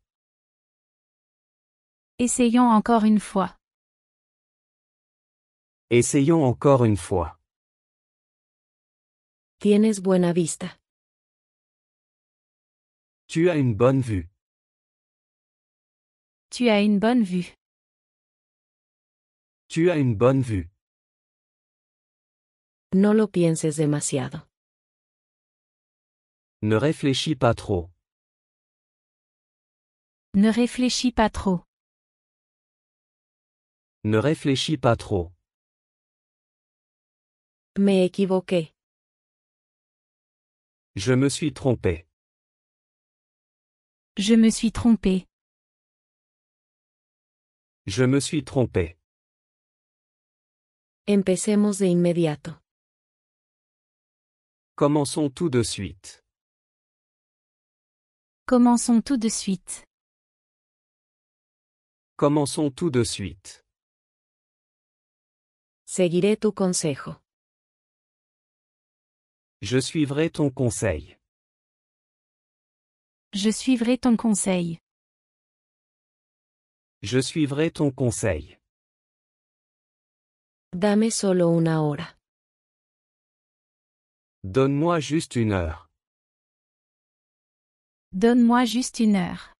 Essayons encore une fois. Essayons encore une fois. Tienes buena vista. Tu as une bonne vue. Tu as une bonne vue. Tu as une bonne vue. No lo pienses demasiado. Ne réfléchis pas trop. Ne réfléchis pas trop. Ne réfléchis pas trop. Me equivoqué. Je me suis trompé. Je me suis trompé. Je me suis trompé. Empecemos de inmediato. Commençons tout de suite. Commençons tout de suite. Commençons tout de suite. Seguiré tu consejo. Je suivrai ton conseil. Je suivrai ton conseil. Je suivrai ton conseil. Dame solo una hora. Donne-moi juste une heure. Donne-moi juste une heure.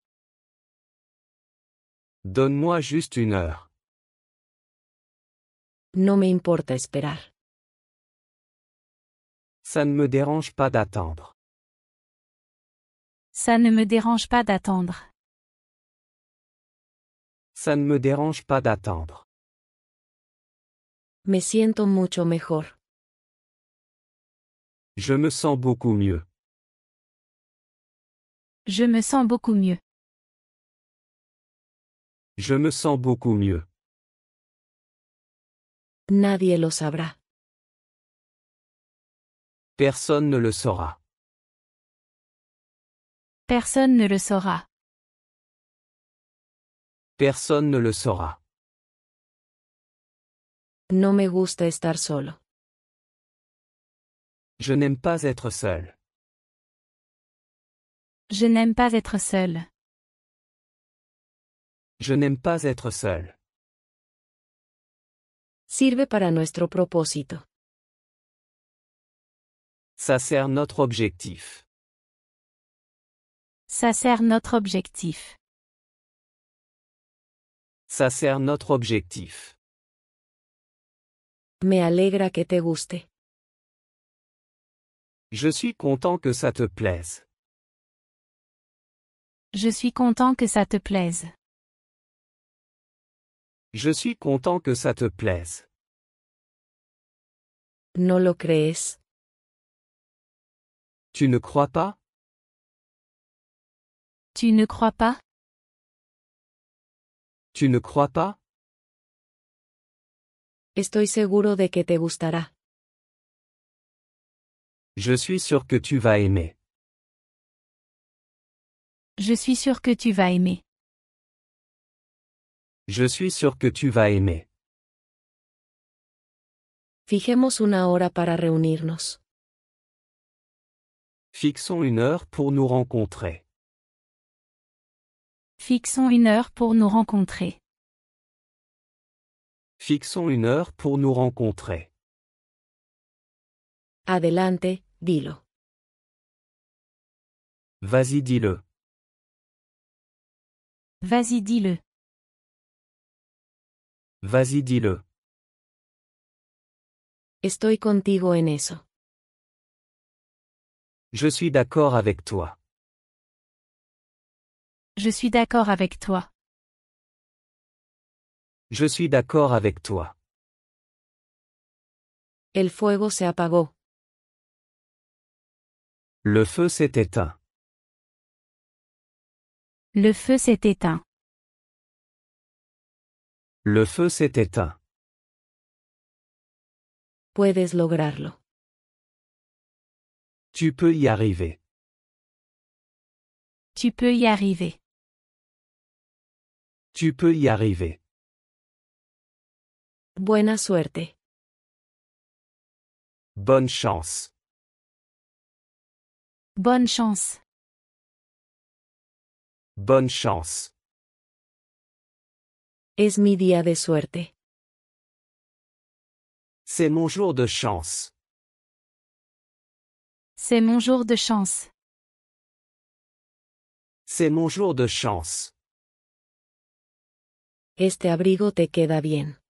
Donne-moi juste une heure. No me importa esperar. Ça ne me dérange pas d'attendre. Ça ne me dérange pas d'attendre. Ça ne me dérange pas d'attendre. Me siento mucho mejor. Je me sens beaucoup mieux. Je me sens beaucoup mieux. Je me sens beaucoup mieux. Nadie lo sabrá. Personne ne le saura. Personne ne le saura. Personne ne le saura. No me gusta estar solo. Je n'aime pas être seul. Je n'aime pas être seul. Je n'aime pas être seul. Sirve para nuestro propósito. Ça sert notre objectif. Ça sert notre objectif. Ça sert notre objectif. Me alegra que te guste. Je suis content que ça te plaise. Je suis content que ça te plaise. Je suis content que ça te plaise. ¿No lo crees? Tu ne crois pas? Tu ne crois pas? Tu ne crois pas? Estoy seguro de que te gustará. Je suis sûr que tu vas aimer. Je suis sûr que tu vas aimer. Je suis sûr que tu vas aimer. Fijemos una hora para reunirnos. Fixons une heure pour nous rencontrer. Fixons une heure pour nous rencontrer. Fixons une heure pour nous rencontrer. Adelante, dilo. Vas-y, dis-le. Vas-y, dis-le. Vas-y, dis-le. Estoy contigo en eso. Je suis d'accord avec toi. Je suis d'accord avec toi. Je suis d'accord avec toi. El fuego se apagó. Le feu s'est éteint. Le feu s'est éteint. Le feu s'est éteint. Puedes lograrlo. Tu peux y arriver. Tu peux y arriver. Tu peux y arriver. Buena suerte. Bonne chance. Bonne chance. Bonne chance. Es mi día de suerte. C'est mon jour de chance. C'est mon jour de chance. C'est mon jour de chance. Este abrigo te queda bien.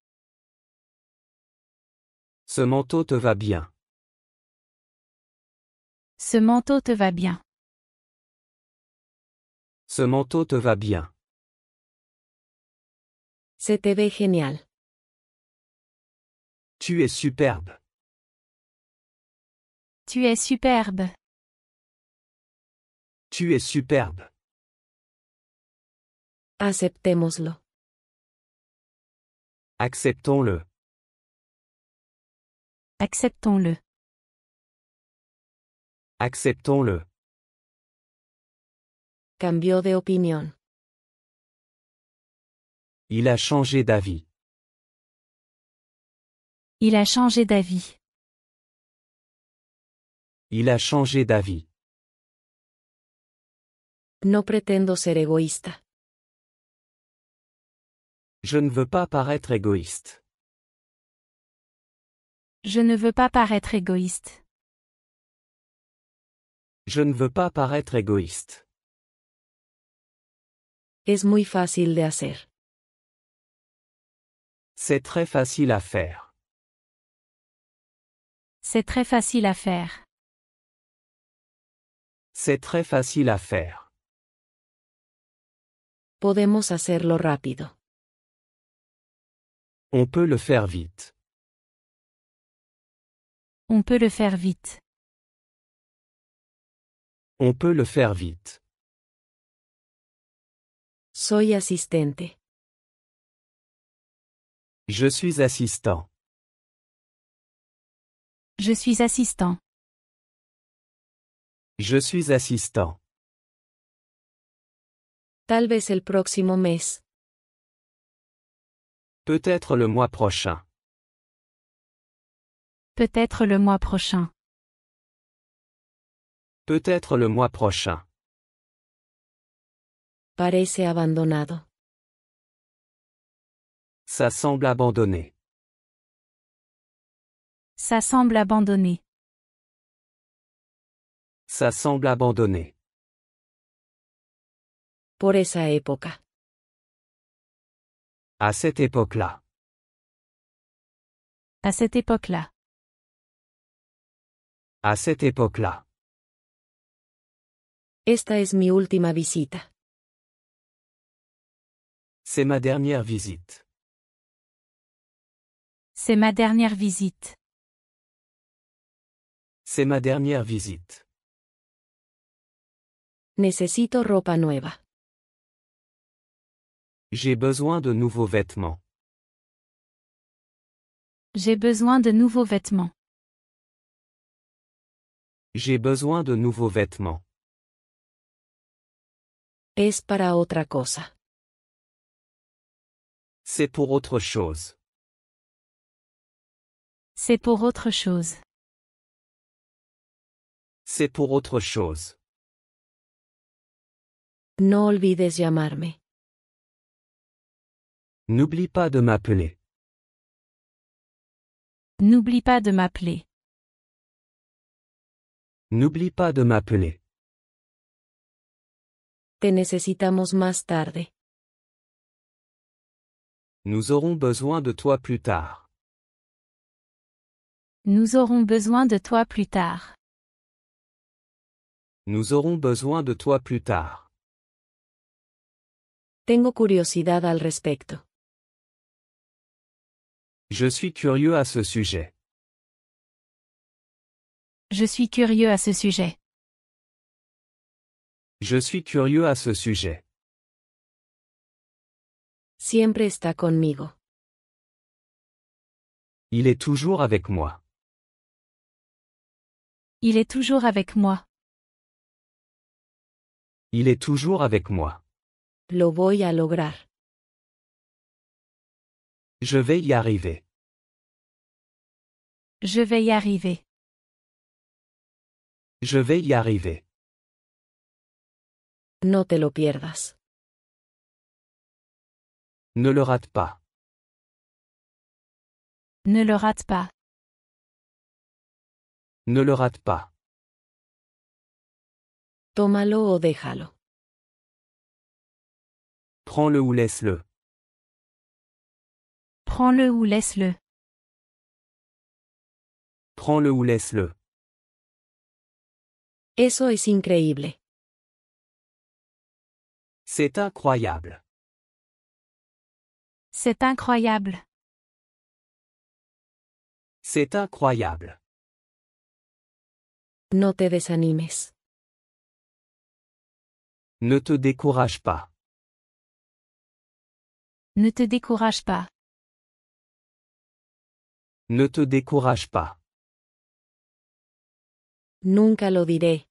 Ce manteau te va bien. Ce manteau te va bien. Ce manteau te va bien. Se te ve genial. Tu es superbe. Tu es superbe. Tu es superbe. Aceptémoslo. Acceptons-le. Acceptons-le. Acceptons-le. Cambió de opinión. Il a changé d'avis. Il a changé d'avis. Il a changé d'avis. No pretendo ser egoísta. Je ne veux pas paraître égoïste. Je ne veux pas paraître égoïste. Je ne veux pas paraître égoïste. Es muy fácil de hacer. C'est très facile à faire. C'est très facile à faire. C'est très facile à faire. Podemos hacerlo rápido. On peut le faire vite. On peut le faire vite. On peut le faire vite. Soy asistente. Je suis assistant. Je suis assistant. Je suis assistant. Tal vez el próximo mes. Peut-être le mois prochain. Peut-être le mois prochain. Peut-être le mois prochain. Parece abandonado. Ça semble abandonné. Ça semble abandonné. Ça semble abandonné. Por esa época. À cette époque-là. À cette époque-là. À cette époque-là. Esta es mi última visita. C'est ma dernière visite. C'est ma dernière visite. C'est ma dernière visite. Necesito ropa nueva. J'ai besoin de nouveaux vêtements. J'ai besoin de nouveaux vêtements. J'ai besoin de nouveaux vêtements. Es para otra cosa. C'est pour autre chose. C'est pour autre chose. C'est pour autre chose. No olvides llamarme. N'oublie pas de m'appeler. N'oublie pas de m'appeler. N'oublie pas de m'appeler. Te necesitamos más tarde. Nous aurons besoin de toi plus tard. Nous aurons besoin de toi plus tard. Nous aurons besoin de toi plus tard. Tengo curiosidad al respecto. Je suis curieux à ce sujet. Je suis curieux à ce sujet. Je suis curieux à ce sujet. Siempre está conmigo. Il est toujours avec moi. Il est toujours avec moi. Il est toujours avec moi. Lo voy a lograr. Je vais y arriver. Je vais y arriver. Je vais y arriver. No te lo pierdas. Ne le rate pas. Ne le rate pas. Ne le rate pas. Tómalo o déjalo. Prends-le ou laisse-le. Prends-le ou laisse-le. Prends-le ou laisse-le. Eso es increíble. C'est incroyable. C'est incroyable. C'est incroyable. No te desanimes. Ne te décourage pas. Ne te décourage pas. Ne te décourage pas. Nunca lo diré.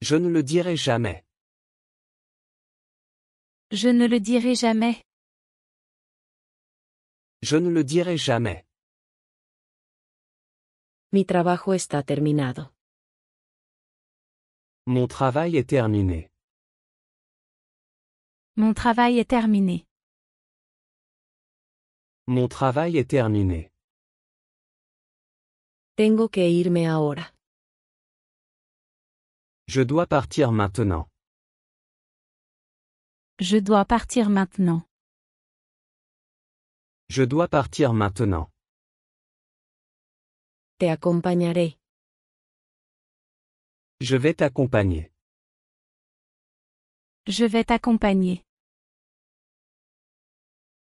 Je ne le dirai jamais. Je ne le dirai jamais. Je ne le dirai jamais. Mi trabajo está terminado. Mon travail est terminé. Mon travail est terminé. Mon travail est terminé. Tengo que irme ahora. Je dois partir maintenant. Je dois partir maintenant. Je dois partir maintenant. Te acompañaré. Je vais t'accompagner. Je vais t'accompagner.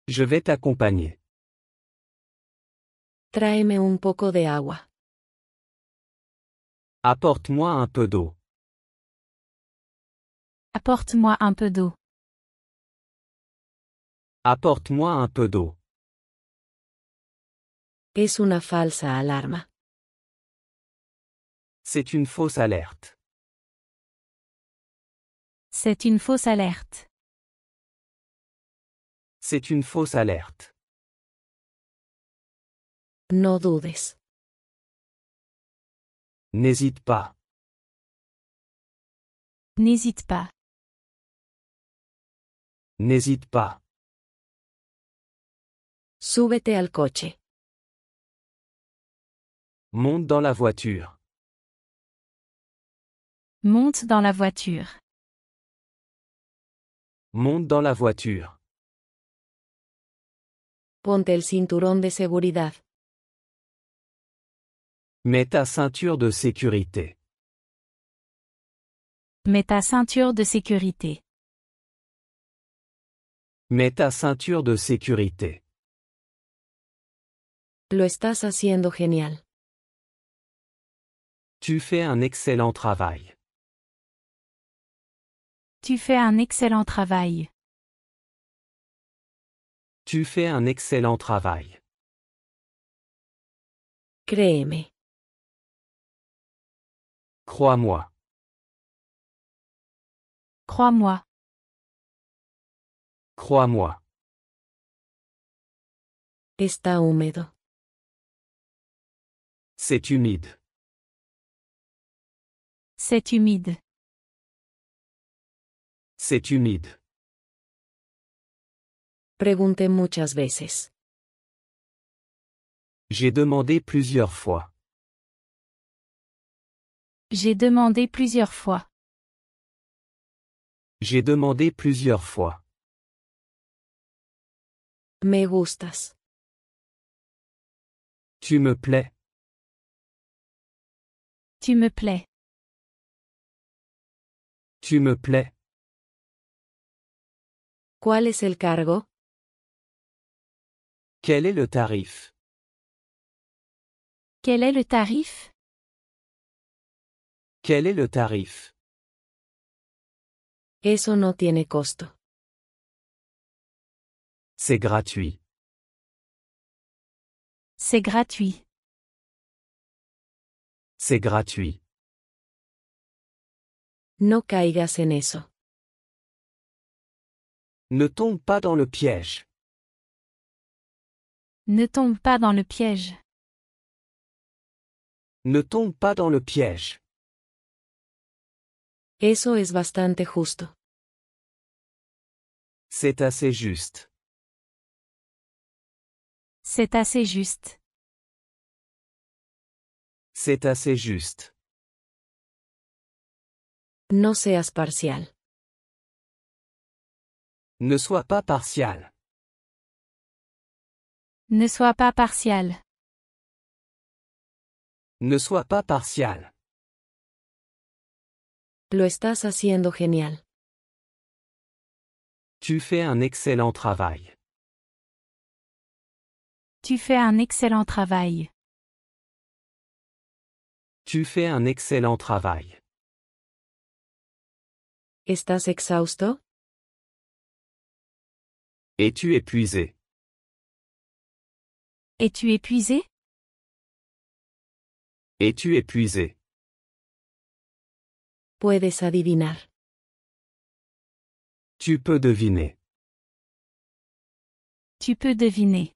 Je vais t'accompagner. Tráeme un poco de agua. Apporte-moi un peu d'eau. Apporte-moi un peu d'eau. Apporte-moi un peu d'eau. Es una falsa alarma. C'est une fausse alerte. C'est une fausse alerte. C'est une fausse alerte. No dudes. N'hésite pas. N'hésite pas. N'hésite pas. Súbete al coche. Monte dans la voiture. Monte dans la voiture. Monte dans la voiture. Ponte el cinturón de seguridad. Mets ta ceinture de sécurité. Mets ta ceinture de sécurité. Mets ta ceinture de sécurité. Lo estás haciendo genial. Tu fais un excellent travail. Tu fais un excellent travail. Tu fais un excellent travail. Créeme. Crois-moi. Crois-moi. Crois-moi. Está húmedo. C'est humide. C'est humide. C'est humide. Pregunté muchas veces. J'ai demandé plusieurs fois. J'ai demandé plusieurs fois. J'ai demandé plusieurs fois. Me gustas. Tu me plais. Tu me plais. Tu me plais. ¿Cuál es el cargo? Quel est le tarif? Quel est le tarif? Quel est le tarif? Eso no tiene costo. C'est gratuit. C'est gratuit. C'est gratuit. No caigas en eso. Ne tombe pas dans le piège. Ne tombe pas dans le piège. Ne tombe pas dans le piège. Eso es bastante justo. C'est assez juste. C'est assez juste. C'est assez juste. No seas parcial. Ne sois pas partial. Ne sois pas partial. Ne sois pas partial. Lo estás haciendo genial. Tu fais un excellent travail. Tu fais un excellent travail. Tu fais un excellent travail. ¿Estás exhausto? Es-tu épuisé? Es-tu épuisé? Es-tu épuisé? Puedes adivinar. Tu peux deviner. Tu peux deviner.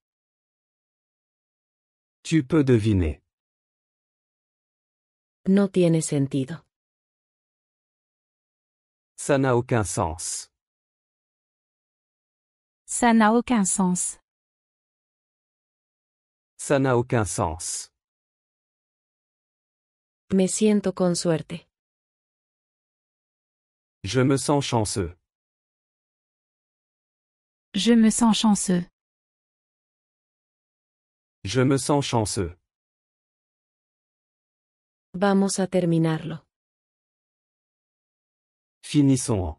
Tu peux deviner. No tiene sentido. Ça n'a aucun sens. Ça n'a aucun sens. Ça n'a aucun sens. Me siento con suerte. Je me sens chanceux. Je me sens chanceux. Je me sens chanceux. Vamos a terminarlo. Finissons.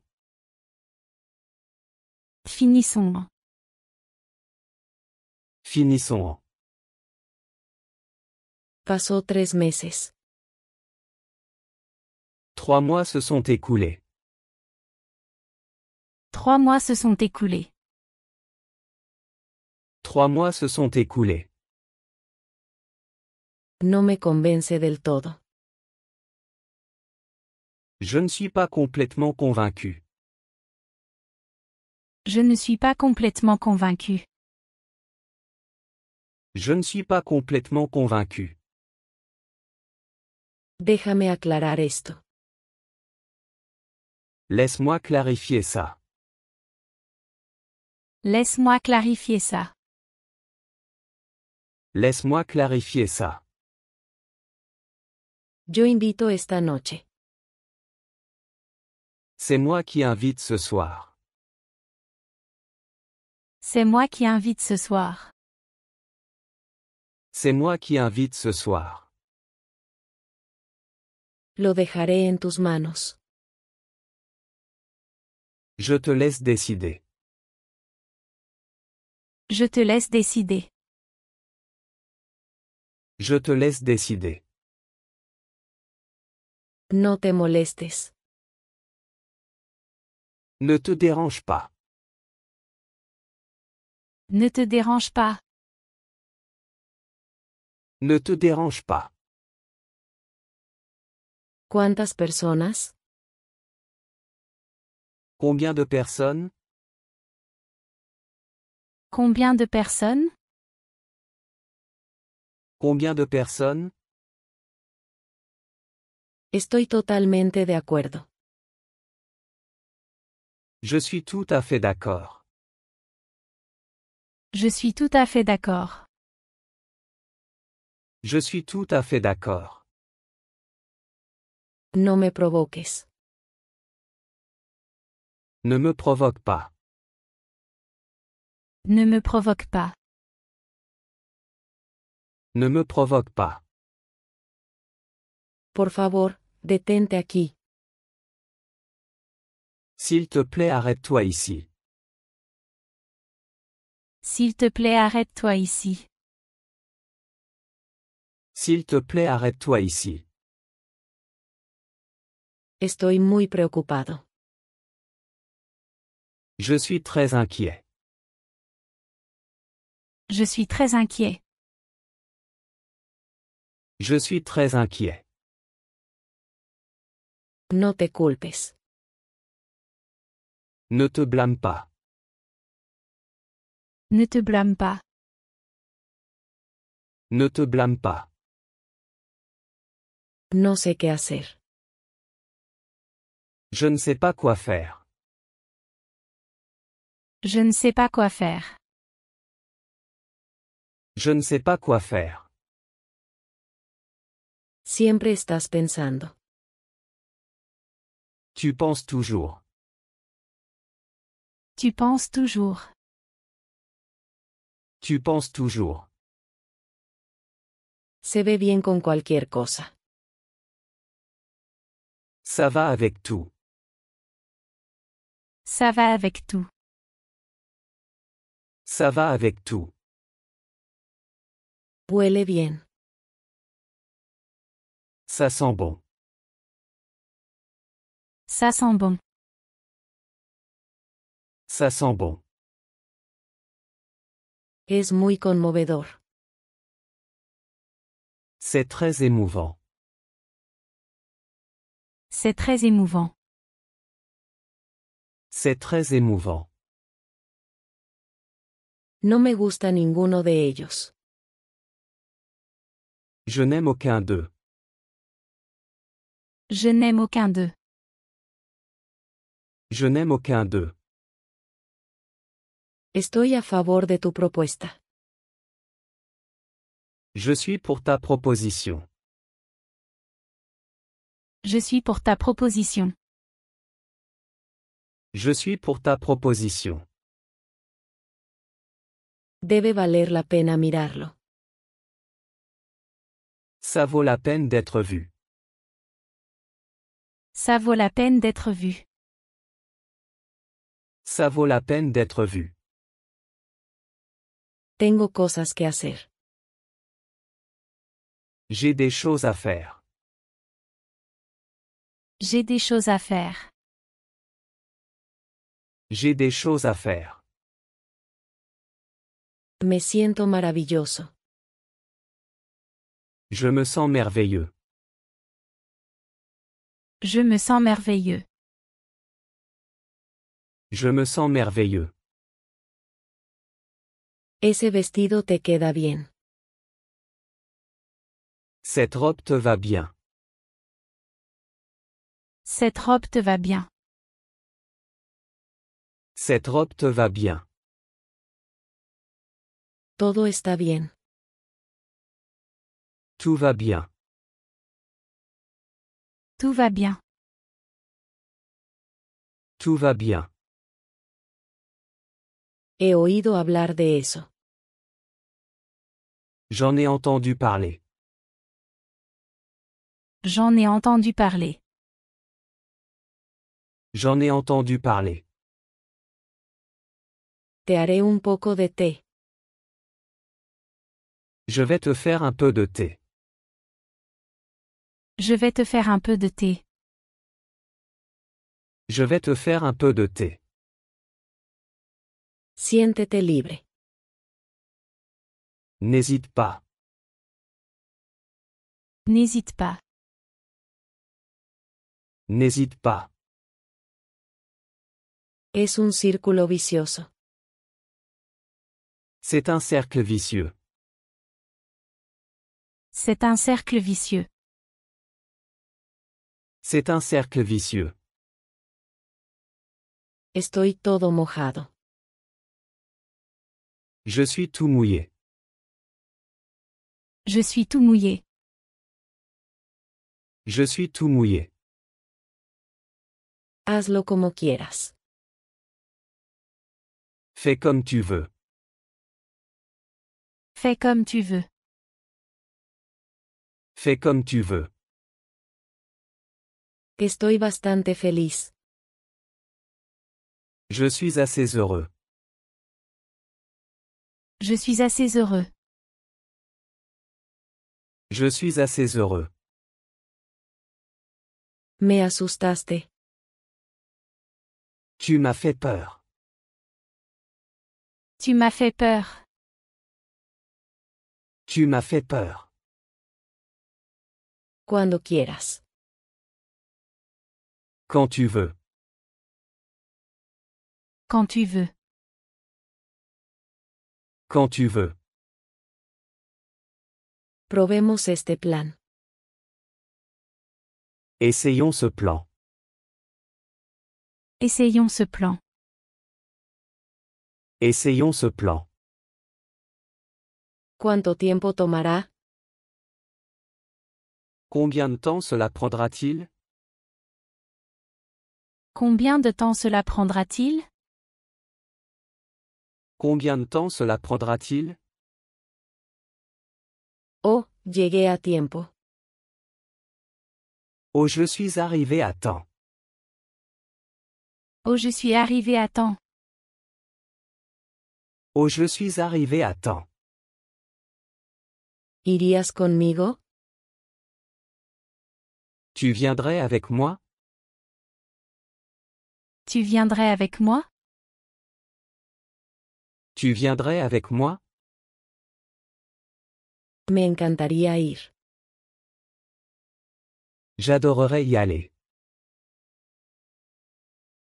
Finissons. Finissons. Pasó 3 meses. 3 mois se sont écoulés. 3 mois se sont écoulés. 3 mois se sont écoulés. No me convence del todo. Je ne suis pas complètement convaincu. Je ne suis pas complètement convaincu. Je ne suis pas complètement convaincu. Déjame aclarar esto. Laisse-moi clarifier ça. Laisse-moi clarifier ça. Laisse-moi clarifier ça. Yo invito esta noche. C'est moi qui invite ce soir. C'est moi qui invite ce soir. C'est moi qui invite ce soir. Lo dejaré en tus manos. Je te laisse décider. Je te laisse décider. Je te laisse décider. No te molestes. Ne te dérange pas. Ne te dérange pas. Ne te dérange pas. ¿Cuántas personas? Combien de personnes? Combien de personnes? Combien de personnes? Estoy totalmente de acuerdo. Je suis tout à fait d'accord. Je suis tout à fait d'accord. Je suis tout à fait d'accord. No me provoques. Ne me provoque pas. Ne me provoque pas. Ne me provoque pas. Por favor, detente aquí. S'il te plaît, arrête-toi ici. S'il te plaît, arrête-toi ici. S'il te plaît, arrête-toi ici. Estoy muy preocupado. Je suis très inquiet. Je suis très inquiet. Je suis très inquiet. No te culpes. Ne te blâme pas. Ne te blâme pas. Ne te blâme pas. No sé qué hacer. Je ne sais pas quoi faire. Je ne sais pas quoi faire. Je ne sais pas quoi faire. Siempre estás pensando. Tu penses toujours. Tu penses toujours. Tu penses toujours. Se ve bien con cualquier cosa. Ça va avec tout. Ça va avec tout. Ça va avec tout. Huele bien. Ça sent bon. Ça sent bon. Ça sent bon. Es muy conmovedor. C'est très émouvant. C'est très émouvant. C'est très émouvant. No me gusta ninguno de ellos. Je n'aime aucun d'eux. Je n'aime aucun d'eux. Je n'aime aucun d'eux. Estoy a favor de tu propuesta. Je suis pour ta proposition. Je suis pour ta proposition. Je suis pour ta proposition. Debe valer la pena mirarlo. Ça vaut la peine d'être vu. Ça vaut la peine d'être vu. Ça vaut la peine d'être vu. Tengo cosas que hacer. J'ai des choses à faire. J'ai des choses à faire. J'ai des choses à faire. Me siento maravilloso. Je me sens merveilleux. Je me sens merveilleux. Je me sens merveilleux. Ese vestido te queda bien. Cette robe te va bien. Cette robe te va bien. Cette robe te va bien. Todo está bien. Tout va bien. Tout va bien. Tout va bien. He oído hablar de eso. J'en ai entendu parler. J'en ai entendu parler. J'en ai entendu parler. Te haré un poco de té. Je vais te faire un peu de thé. Je vais te faire un peu de thé. Je vais te faire un peu de thé. Siéntete libre. N'hésite pas. N'hésite pas. N'hésite pas. Es un círculo vicioso. C'est un cercle vicieux. C'est un cercle vicieux. C'est un cercle vicieux. Estoy todo mojado. Je suis tout mouillé. Je suis tout mouillé. Je suis tout mouillé. Hazlo como quieras. Fais comme tu veux. Fais comme tu veux. Fais comme tu veux. Estoy bastante feliz. Je suis assez heureux. Je suis assez heureux. Je suis assez heureux. Me asustaste. Tu m'as fait peur. Tu m'as fait peur. Tu m'as fait peur. Cuando quieras. Quand tu veux. Quand tu veux. Quand tu veux. Probemos este plan. Essayons ce plan. Essayons ce plan. Essayons ce plan. ¿Cuánto tiempo tomará? Combien de temps cela prendra-t-il? Combien de temps cela prendra-t-il? Combien de temps cela prendra-t-il? Oh, llegué a tiempo. Oh, je suis arrivé à temps. Oh, je suis arrivé à temps. Oh, je suis arrivé à temps. ¿Irías conmigo? Tu viendrais avec moi? Tu viendrais avec moi? Tu viendrais avec moi? Me encantaría ir. J'adorerais y aller.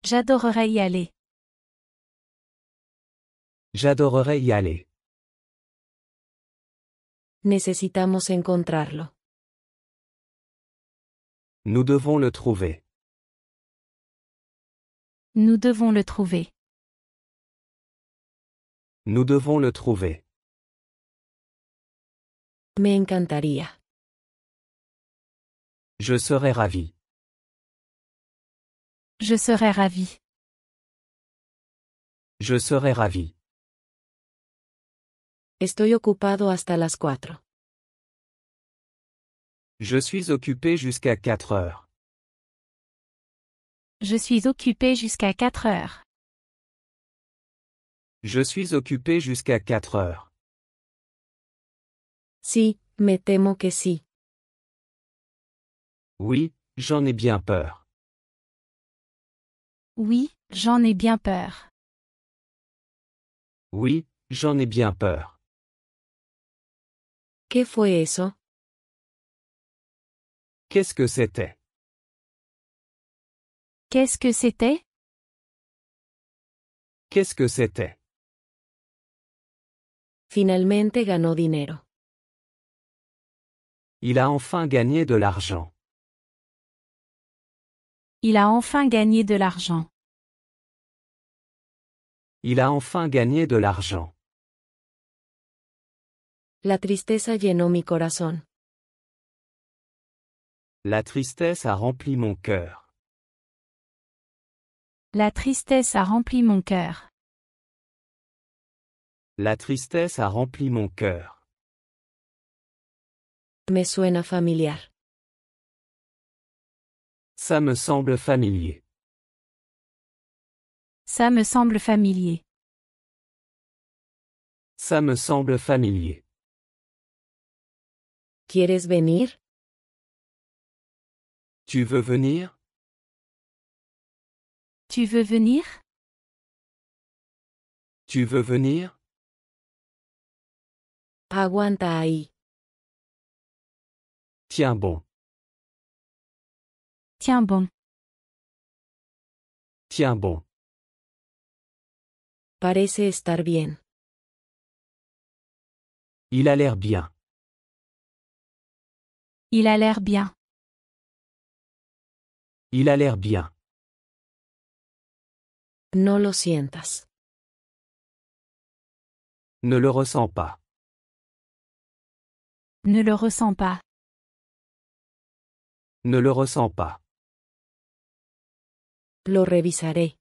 J'adorerais y aller. J'adorerais y aller. Necesitamos encontrarlo. Nous devons le trouver. Nous devons le trouver. Nous devons le trouver. Me encantaría. Je serais ravi. Je serais ravi. Je serais ravi. Estoy ocupado hasta las 4. Je suis occupé jusqu'à 4 heures. Je suis occupé jusqu'à 4 heures. Je suis occupé jusqu'à 4 heures. Sí, me temo que sí. Oui, j'en ai bien peur. Oui, j'en ai bien peur. Oui, j'en ai bien peur. ¿Qué fue eso? Qu'est-ce que c'était? Qu'est-ce que c'était? Qu'est-ce que c'était? Finalmente ganó dinero. Il a enfin gagné de l'argent. Il a enfin gagné de l'argent. Il a enfin gagné de l'argent. La tristeza llenó mi corazón. La tristesse a rempli mon cœur. La tristesse a rempli mon cœur. La tristesse a rempli mon cœur. Me suena familiar. Ça me semble familier. Ça me semble familier. Ça me semble familier. ¿Quieres venir? Tu veux venir? Tu veux venir? Tu veux venir? Aguanta ahí. Tiens bon. Tiens bon. Tiens bon. Parece estar bien. Il a l'air bien. Il a l'air bien. Il a l'air bien. No lo sientas. Ne le ressens pas. Ne le ressens pas. Ne le ressens pas. Lo revisaré.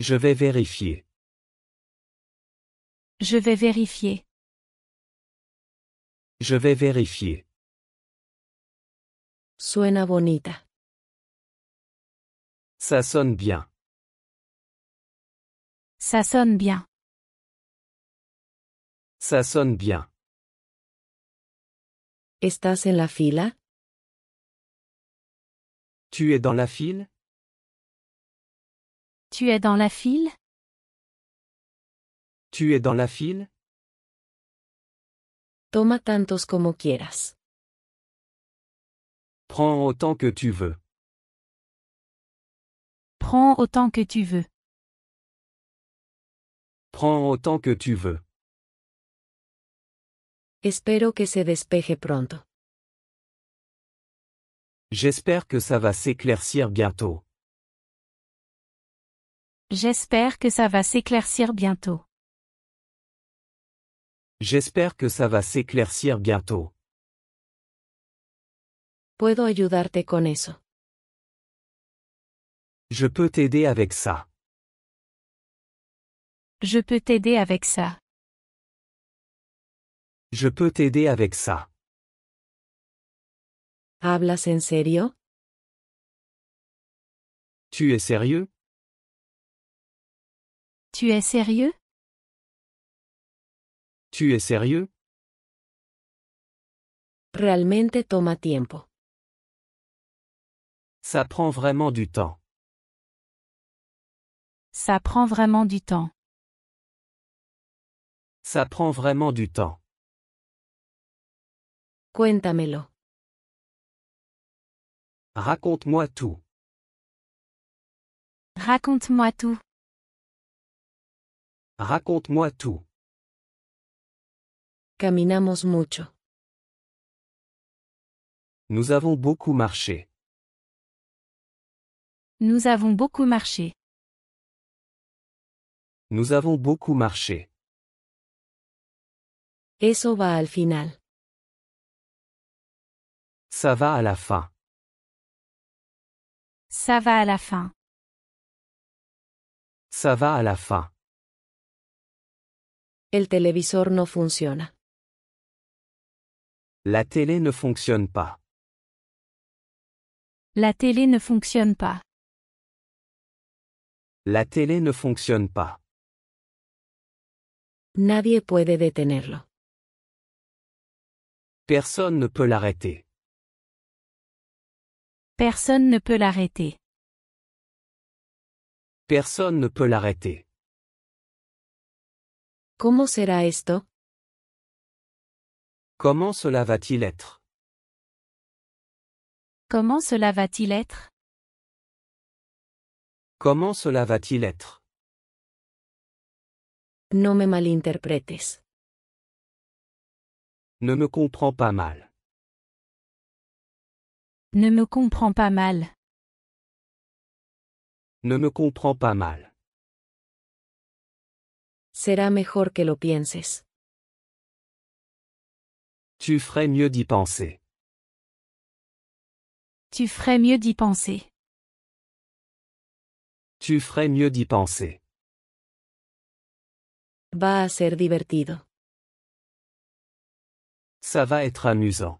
Je vais vérifier. Je vais vérifier. Je vais vérifier. Suena bonita. Ça sonne bien. Ça sonne bien. Ça sonne bien. ¿Estás en la fila? Tu es dans la file? Tu es dans la file? Tu es dans la file? Toma tantos como quieras. Prends autant que tu veux. Prends autant que tu veux. Prends autant que tu veux. Espero que se despeje pronto. J'espère que ça va s'éclaircir bientôt. J'espère que ça va s'éclaircir bientôt. J'espère que ça va s'éclaircir bientôt. Puedo ayudarte con eso. Je peux t'aider avec ça. Je peux t'aider avec ça. Je peux t'aider avec ça. ¿Hablas en serio? Tu es sérieux? Tu es sérieux? Tu es sérieux? Realmente toma tiempo. Ça prend vraiment du temps. Ça prend vraiment du temps. Ça prend vraiment du temps. Cuéntamelo. Raconte-moi tout. Raconte-moi tout. Raconte-moi tout. Caminamos mucho. Nous avons beaucoup marché. Nous avons beaucoup marché. Nous avons beaucoup marché. Eso va al final. Ça va à la fin. Ça va à la fin. Ça va à la fin. El televisor no funciona. La télé ne fonctionne pas. La télé ne fonctionne pas. La télé ne fonctionne pas. Nadie puede detenerlo. Personne ne peut l'arrêter. Personne ne peut l'arrêter. Personne ne peut l'arrêter. ¿Cómo será esto? Comment cela va-t-il être? Comment cela va-t-il être? Comment cela va-t-il être? No me malinterpretes. Ne me comprends pas mal. Ne me comprends pas mal. Ne me comprends pas mal. Será mejor que lo pienses. Tu ferais mieux d'y penser. Tu ferais mieux d'y penser. Tu ferais mieux d'y penser. Va a ser divertido. Ça va être amusant.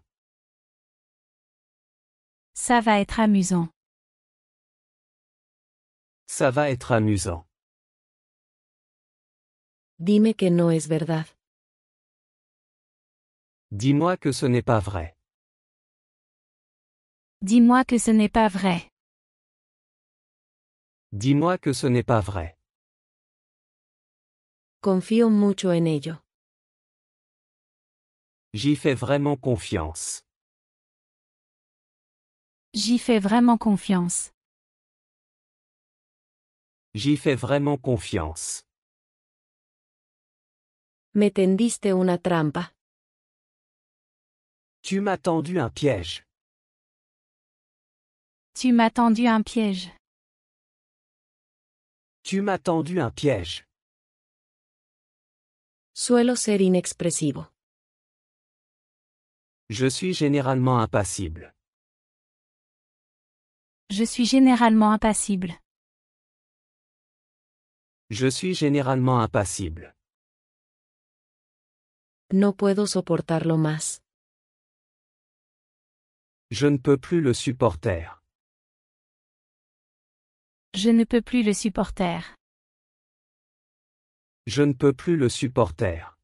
Ça va être amusant. Ça va être amusant. Dime que no es verdad. Dis-moi que ce n'est pas vrai. Dis-moi que ce n'est pas vrai. Dis-moi que ce n'est pas vrai. Confío mucho en ello. J'y fais vraiment confiance. J'y fais vraiment confiance. J'y fais vraiment confiance. Me tendiste una trampa. Tu m'as tendu un piège. Tu m'as tendu un piège. Tu m'as tendu un piège. Suelo ser inexpresivo. Je suis généralement impassible. Je suis généralement impassible. Je suis généralement impassible. No puedo soportarlo más. Je ne peux plus le supporter. Je ne peux plus le supporter. Je ne peux plus le supporter.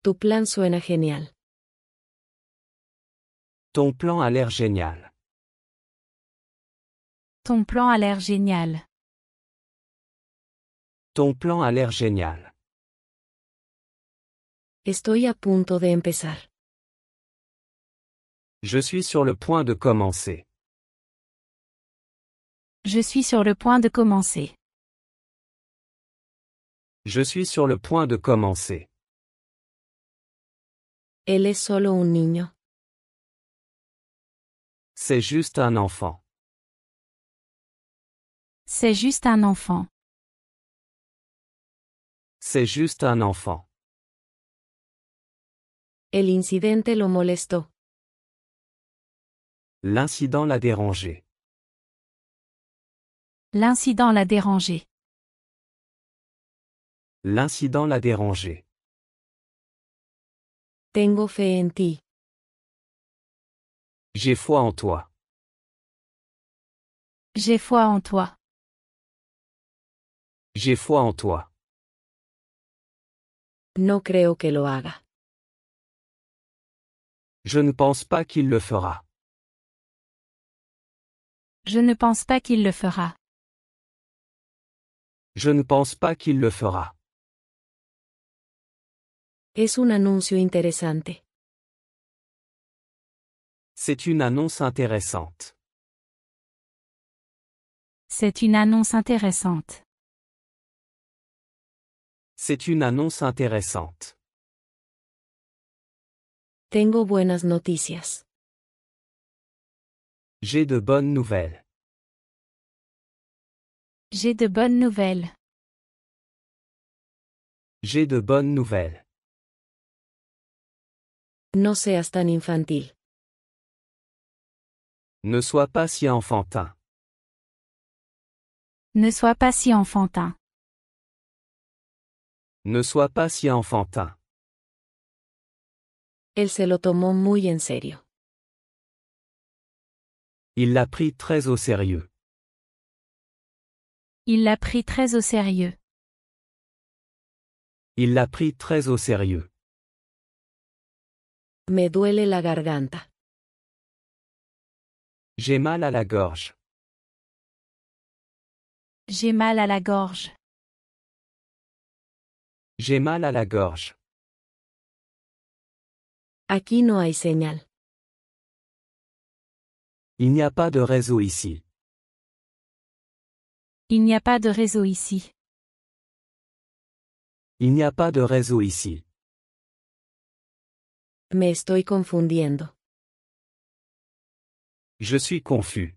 Tu plan suena genial. Ton plan a l'air génial. Ton plan a l'air génial. Ton plan a l'air génial. Estoy a punto de empezar. Je suis sur le point de commencer. Je suis sur le point de commencer. Je suis sur le point de commencer. Él es solo un niño. C'est juste un enfant. C'est juste un enfant. C'est juste un enfant. El incidente lo molestó. L'incident l'a dérangé. L'incident l'a dérangé. L'incident l'a dérangé. Tengo fe en ti. J'ai foi en toi. J'ai foi en toi. J'ai foi en toi. No creo que lo haga. Je ne pense pas qu'il le fera. Je ne pense pas qu'il le fera. Je ne pense pas qu'il le fera. Es un anuncio interesante. C'est une annonce intéressante. C'est une annonce intéressante. C'est une annonce intéressante. Tengo buenas noticias. J'ai de bonnes nouvelles. J'ai de bonnes nouvelles. J'ai de bonnes nouvelles. No seas tan infantil. Ne sois pas si enfantin. Ne sois pas si enfantin. Ne sois pas si enfantin. Él se lo tomó muy en serio. Il l'a pris très au sérieux. Il l'a pris très au sérieux. Il l'a pris très au sérieux. Me duele la garganta. J'ai mal à la gorge. J'ai mal à la gorge. J'ai mal à la gorge. Aquí no hay señal. Il n'y a pas de réseau ici. Il n'y a pas de réseau ici. Il n'y a pas de réseau ici. Me estoy confundiendo. Je suis confus.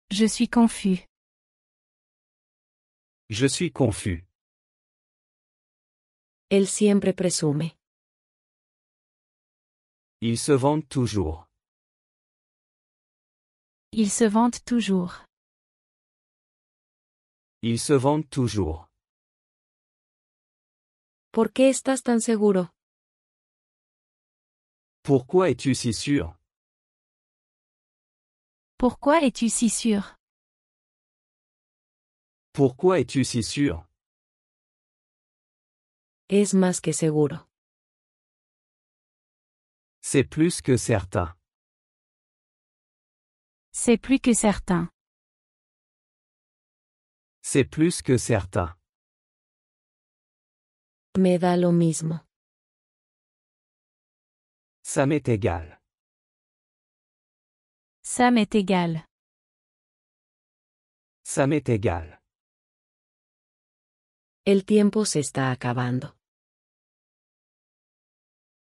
Je suis confus. Je suis confus. Él siempre presume. Ils se vendent toujours. Ils se vantent toujours. Ils se vendent toujours. ¿Por qué estás tan seguro? Pourquoi es-tu si sûr? Pourquoi es-tu si sûr? Pourquoi es-tu si sûr? Es más que seguro. C'est plus que certain. C'est plus que certain. C'est plus que certain. Me da lo mismo. Ça m'est égal. Ça m'est égal. Ça m'est égal. El tiempo se está acabando.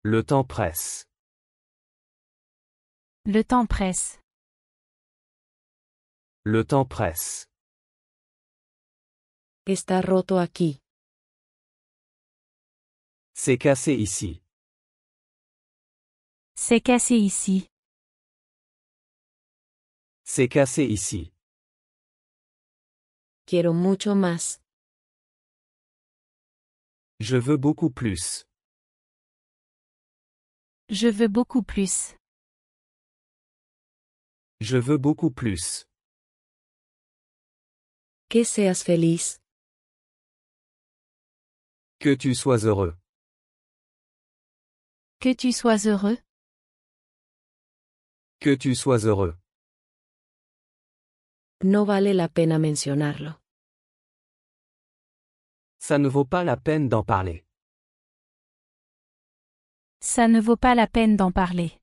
Le temps presse. Le temps presse. Le temps presse. Está roto aquí. C'est cassé ici. C'est cassé ici. C'est cassé ici. Quiero mucho más. Je veux beaucoup plus. Je veux beaucoup plus. Je veux beaucoup plus. Que seas feliz. Que tu sois heureux. Que tu sois heureux. Que tu sois heureux. No vale la pena mencionarlo. Ça ne vaut pas la peine d'en parler. Ça ne vaut pas la peine d'en parler.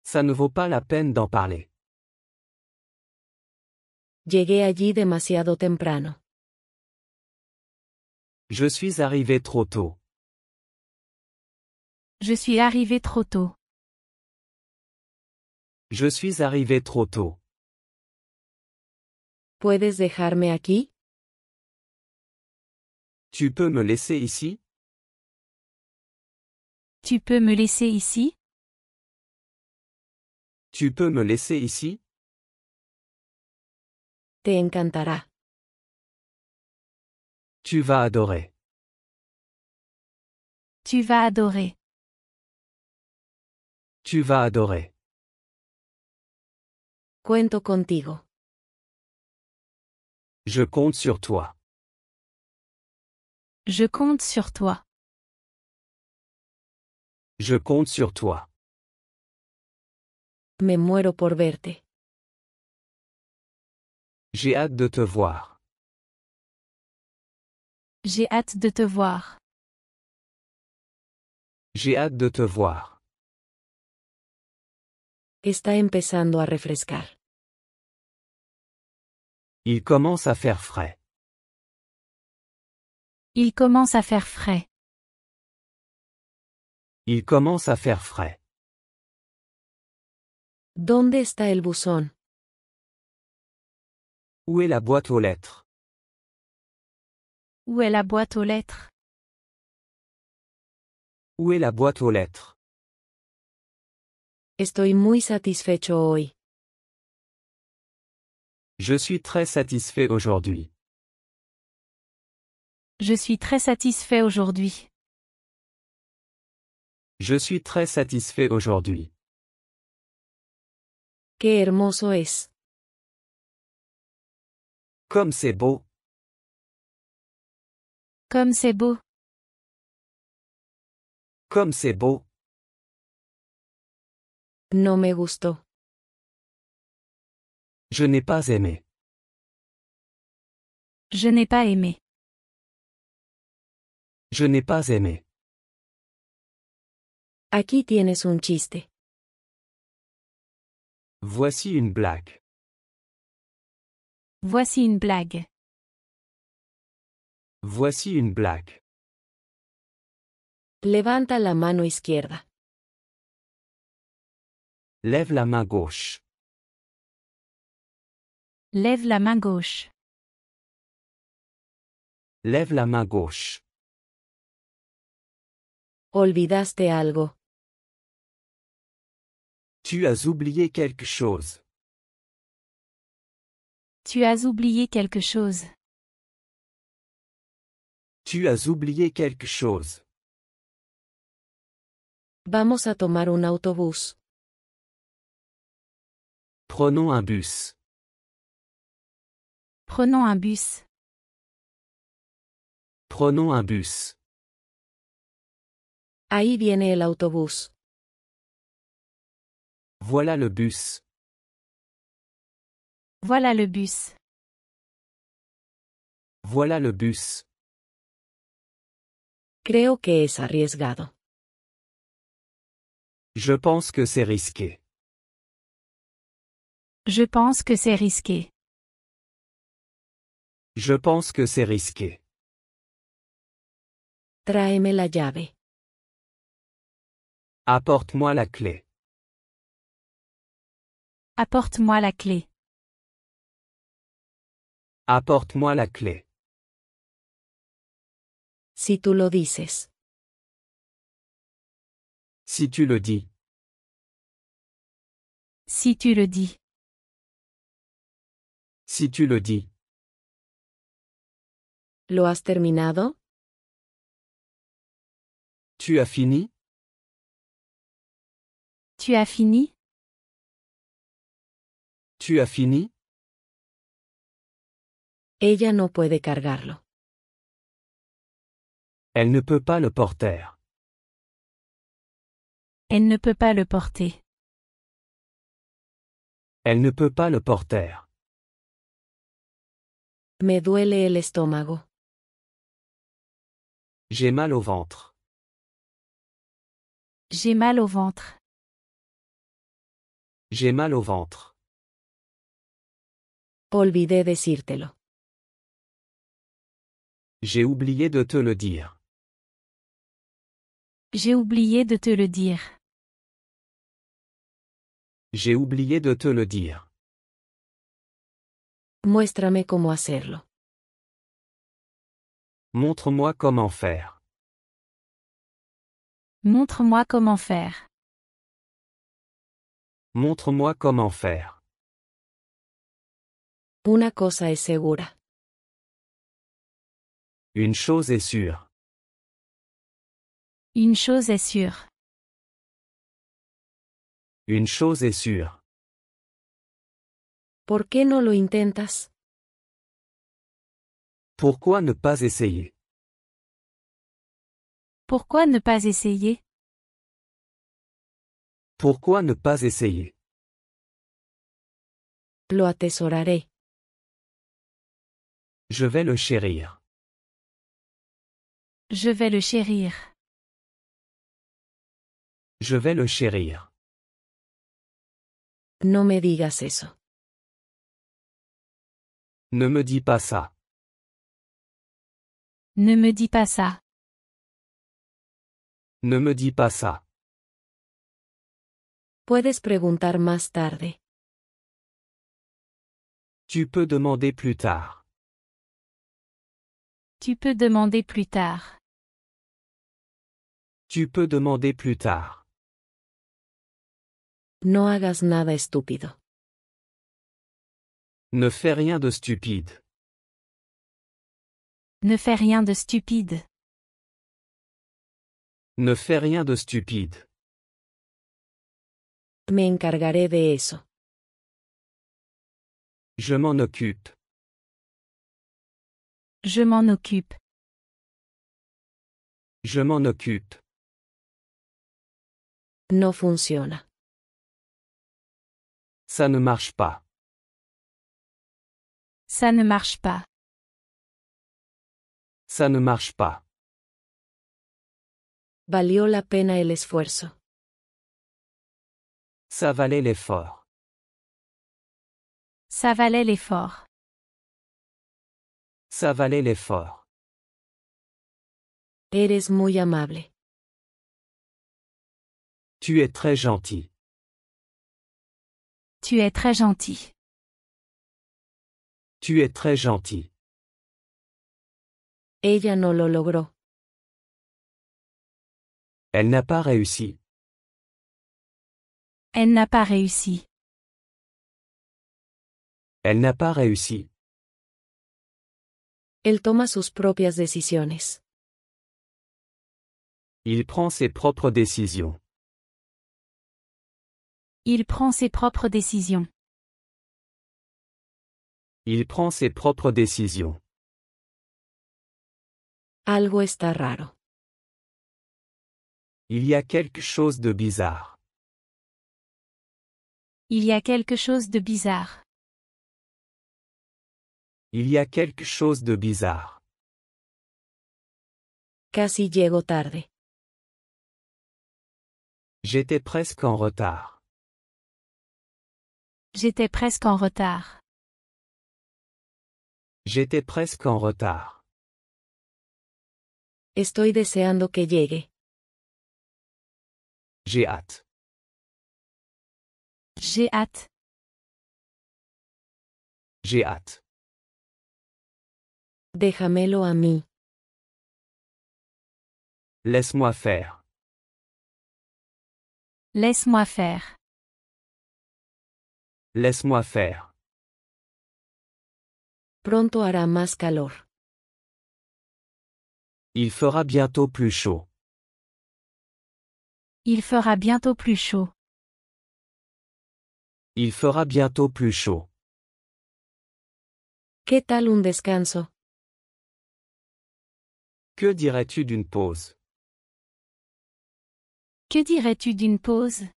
Ça ne vaut pas la peine d'en parler. Llegué allí demasiado temprano. Je suis arrivé trop tôt. Je suis arrivé trop tôt. Je suis arrivé trop tôt. ¿Puedes dejarme aquí? Tu peux me laisser ici? Tu peux me laisser ici? Tu peux me laisser ici? Te encantará. Tu vas adorer. Tu vas adorer. Tu vas adorer. Cuento contigo. Je compte sur toi. Je compte sur toi. Je compte sur toi. Me muero por verte. J'ai hâte de te voir. J'ai hâte de te voir. J'ai hâte de te voir. Está empezando a refrescar. Il commence à faire frais. Il commence à faire frais. Il commence à faire frais. ¿Dónde está el buzón? Où est la boîte aux lettres? Où est la boîte aux lettres? Où est la boîte aux lettres? Estoy muy satisfecho hoy. Je suis très satisfait aujourd'hui. Je suis très satisfait aujourd'hui. Je suis très satisfait aujourd'hui. Qué hermoso es. Comme c'est beau. Comme c'est beau. Comme c'est beau. No me gustó. Je n'ai pas aimé. Je n'ai pas aimé. Je n'ai pas aimé. Aquí tienes un chiste. Voici une blague. Voici une blague. Voici une blague. Levanta la mano izquierda. Lève la main gauche. Lève la main gauche. Lève la main gauche. Olvidaste algo. Tu as oublié quelque chose. Tu as oublié quelque chose. Tu as oublié quelque chose. Vamos a tomar un autobús. Prenons un bus. Prenons un bus. Prenons un bus. Ahí viene el autobús. Voilà le bus. Voilà le bus. Voilà le bus. Creo que es arriesgado. Je pense que c'est risqué. Je pense que c'est risqué. Je pense que c'est risqué. Tráeme la llave. Apporte-moi la clé. Apporte-moi la clé. Apporte-moi la clé. Si tú lo dices. Si tu le dis. Si tu le dis. Si tu le dis. ¿Lo has terminado? Tu as fini? Tu as fini? Tu as fini? Ella no puede cargarlo. Elle ne peut pas le porter. Elle ne peut pas le porter. Elle ne peut pas le porter. Me duele el estómago. J'ai mal au ventre. J'ai mal au ventre. J'ai mal au ventre. Olvidé decírtelo. J'ai oublié de te le dire. J'ai oublié de te le dire. J'ai oublié de te le dire. Muéstrame cómo hacerlo. Montre-moi comment faire. Montre-moi comment faire. Montre-moi comment faire. Una cosa es segura. Une chose est sûre. Une chose est sûre. Une chose est sûre. ¿Por qué no lo intentas? Pourquoi ne pas essayer? Pourquoi ne pas essayer? Pourquoi ne pas essayer? Lo atesoraré. Je vais le chérir. Je vais le chérir. Je vais le chérir. No me digas eso. Ne me dis pas ça. Ne me dis pas ça. Ne me dis pas ça. Puedes preguntar más tarde. Tu peux demander plus tard. Tu peux demander plus tard. Tu peux demander plus tard. No hagas nada estúpido. Ne fais rien de stupide. Ne fais rien de stupide. Ne fais rien de stupide. Me encargaré de eso. Je m'en occupe. Je m'en occupe. Je m'en occupe. No funciona. Ça ne marche pas. Ça ne marche pas. Ça ne marche pas. Valió la pena el esfuerzo. Ça valait l'effort. Ça valait l'effort. Ça valait l'effort. Eres muy amable. Tu es très gentil. Tu es très gentil. Tu es très gentil. Ella no lo logró. Elle n'a pas réussi. Elle n'a pas réussi. Elle n'a pas réussi. Él toma sus propias decisiones. Il prend ses propres décisions. Il prend ses propres décisions. Il prend ses propres décisions. Algo está raro. Il y a quelque chose de bizarre. Il y a quelque chose de bizarre. Il y a quelque chose de bizarre. Casi llego tarde. J'étais presque en retard. J'étais presque en retard. J'étais presque en retard. Estoy deseando que llegue. J'ai hâte. J'ai hâte. J'ai hâte. Déjamelo a mí. Laisse-moi faire. Laisse-moi faire. Laisse-moi faire. Pronto hará más calor. Il fera bientôt plus chaud. Il fera bientôt plus chaud. Il fera bientôt plus chaud. ¿Qué tal un descanso? Que dirais-tu d'une pause? Que dirais-tu d'une pause?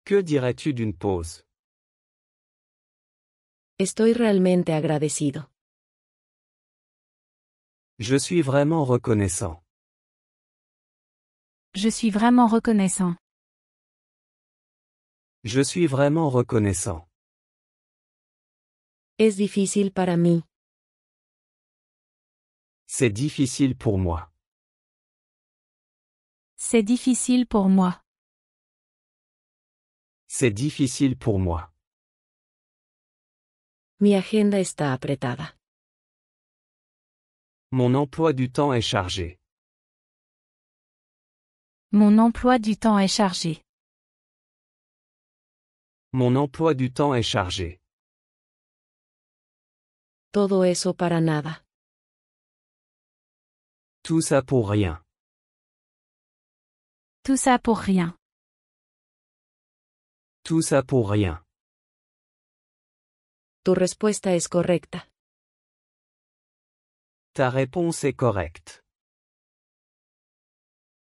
Que dirais-tu d'une pause? Estoy realmente agradecido. Je suis vraiment reconnaissant. Je suis vraiment reconnaissant. Je suis vraiment reconnaissant. Es difícil para mí. C'est difficile pour moi. C'est difficile pour moi. C'est difficile pour moi. Mi agenda está apretada. Mon emploi du temps est chargé. Mon emploi du temps est chargé. Mon emploi du temps est chargé. Todo eso para nada. Tout ça pour rien. Tout ça pour rien. Tout ça pour rien. Tu respuesta es correcta. Ta réponse est correcte.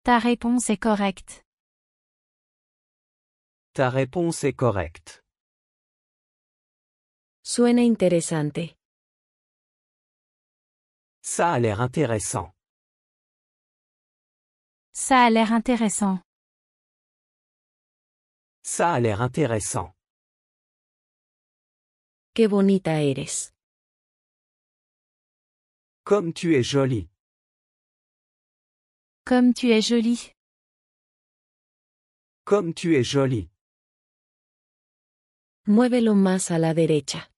Ta réponse est correcte. Ta réponse est correcte. Suena interesante. Ça a l'air intéressant. Ça a l'air intéressant. Ça a l'air intéressant. Qué bonita eres. Comme tu es jolie. Comme tu es jolie. Comme tu es jolie. Muévelo más a la derecha.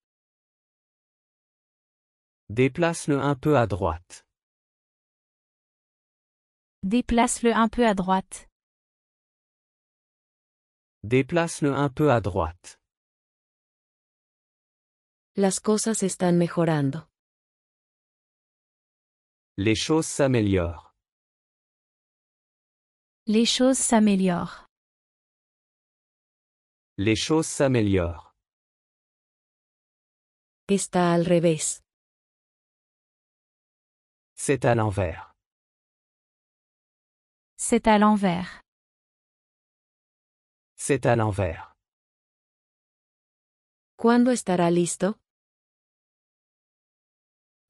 Déplace-le un peu à droite. Déplace-le un peu à droite. Déplace-le un peu à droite. Las cosas están mejorando. Les choses s'améliorent. Les choses s'améliorent. Les choses s'améliorent. Está al revés. C'est à l'envers. C'est à l'envers. C'est à l'envers. ¿Cuándo estará listo?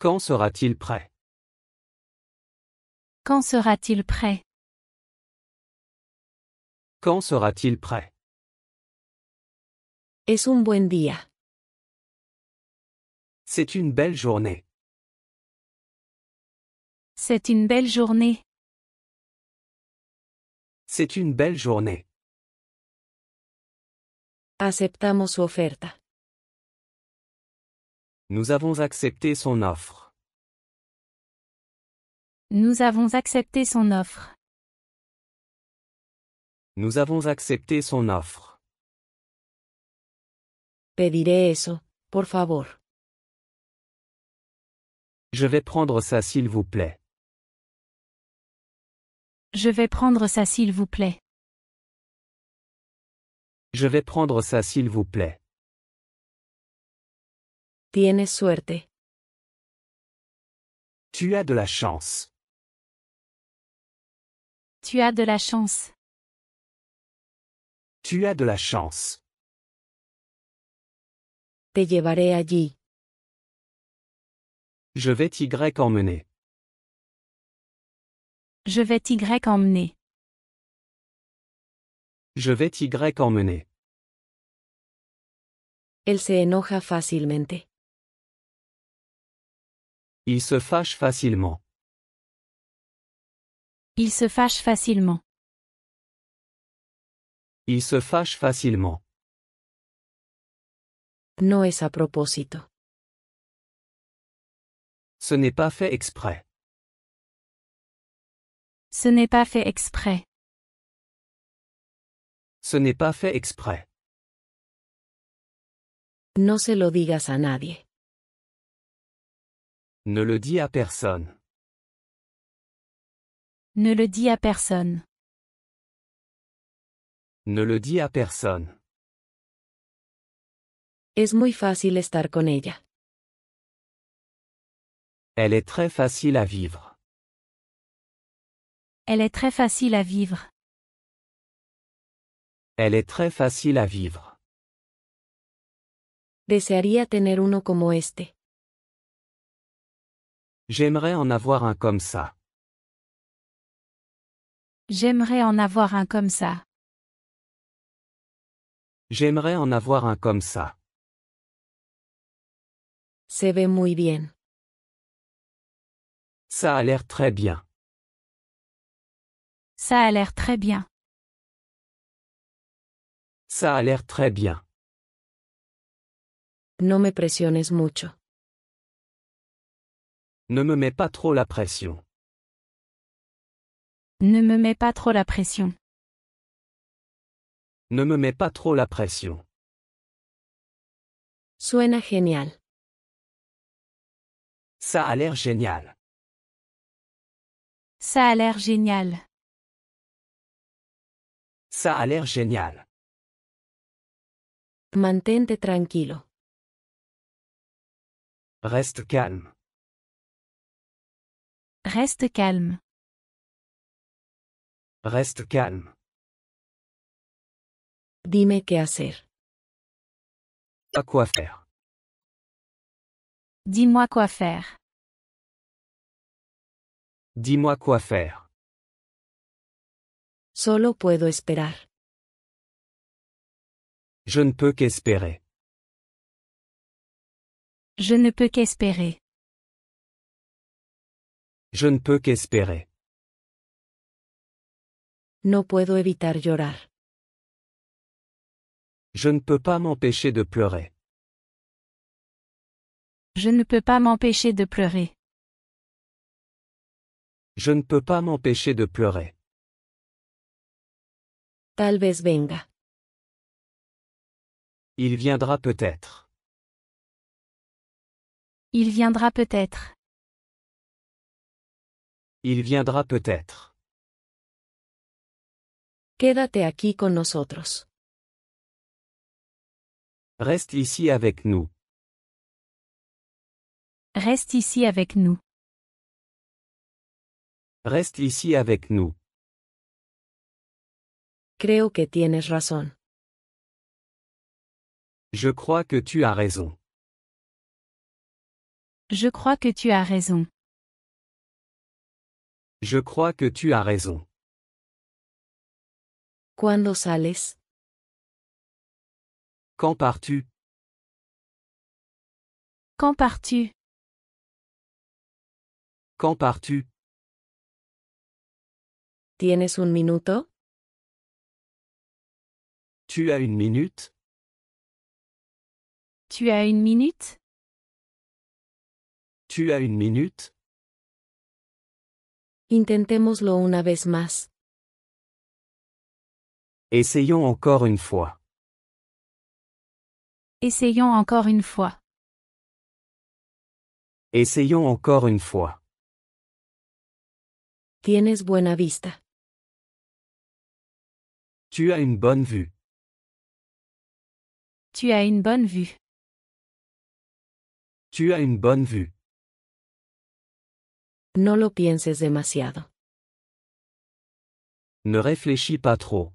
Quand sera-t-il prêt? Quand sera-t-il prêt? Quand sera-t-il prêt? Es un buen día. C'est une belle journée. C'est une belle journée. C'est une belle journée. Aceptamos su oferta. Nous avons accepté son offre. Nous avons accepté son offre. Nous avons accepté son offre. Pediré eso, por favor. Je vais prendre ça s'il vous plaît. Je vais prendre ça s'il vous plaît. Je vais prendre ça s'il vous plaît. Tienes suerte. Tu as de la chance. Tu as de la chance. Tu as de la chance. Te llevaré allí. Je vais t'y emmener. Je vais t'y emmener. Je vais t'y emmener. Él se enoja fácilmente. Il se fâche facilement. Il se fâche facilement. Il se fâche facilement. No es a propósito. Ce n'est pas fait exprès. Ce n'est pas fait exprès. Ce n'est pas fait exprès. No se lo digas a nadie. Ne le dis à personne. Ne le dis à personne. Ne le dis à personne. Es muy fácil estar con ella. Elle est très facile à vivre. Elle est très facile à vivre. Elle est très facile à vivre. Desearía tener uno como este. J'aimerais en avoir un comme ça. J'aimerais en avoir un comme ça. J'aimerais en avoir un comme ça. Se ve muy bien. Ça a l'air très bien. Ça a l'air très bien. Ça a l'air très bien. No me presiones mucho. Ne me mets pas trop la pression. Ne me mets pas trop la pression. Ne me mets pas trop la pression. Suena genial. Ça a l'air génial. Ça a l'air génial. Ça a l'air génial. Mantente tranquilo. Reste calme. Reste calme. Reste calme. Dime qué hacer. À quoi faire. Dis-moi quoi faire. Dis-moi quoi faire. Solo puedo esperar. Je ne peux qu'espérer. Je ne peux qu'espérer. Je ne peux qu'espérer. No puedo evitar llorar. Je ne peux pas m'empêcher de pleurer. Je ne peux pas m'empêcher de pleurer. Je ne peux pas m'empêcher de pleurer. Tal vez venga. Il viendra peut-être. Il viendra peut-être. Il viendra peut-être. Quédate aquí con nosotros. Reste ici avec nous. Reste ici avec nous. Reste ici avec nous. Creo que tienes razón. Je crois que tu as raison. Je crois que tu as raison. Je crois que tu as raison. ¿Cuándo sales? Quand pars-tu? Quand pars-tu? Quand pars-tu? ¿Tienes un minuto? Tu as une minute? Tu as une minute? Tu as une minute? Intentémoslo una vez más. Essayons encore une fois. Essayons encore une fois. Essayons encore une fois. Tienes buena vista. Tu as une bonne vue. Tu as une bonne vue. Tu as une bonne vue. No lo pienses demasiado. Ne réfléchis pas trop.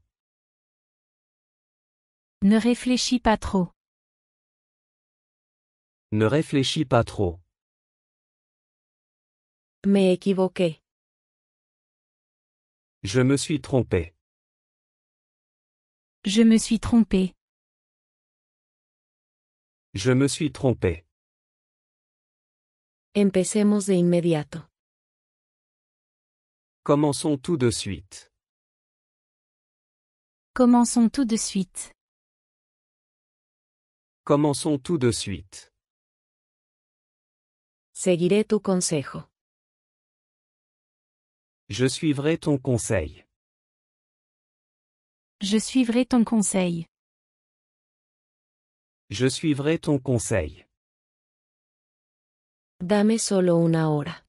Ne réfléchis pas trop. Ne réfléchis pas trop. Me equivoqué. Je me suis trompé. Je me suis trompé. Je me suis trompé. Empecemos de inmediato. Commençons tout de suite. Commençons tout de suite. Commençons tout de suite. Seguiré tu consejo. Je suivrai ton conseil. Je suivrai ton conseil. Je suivrai ton conseil. Dame solo una hora.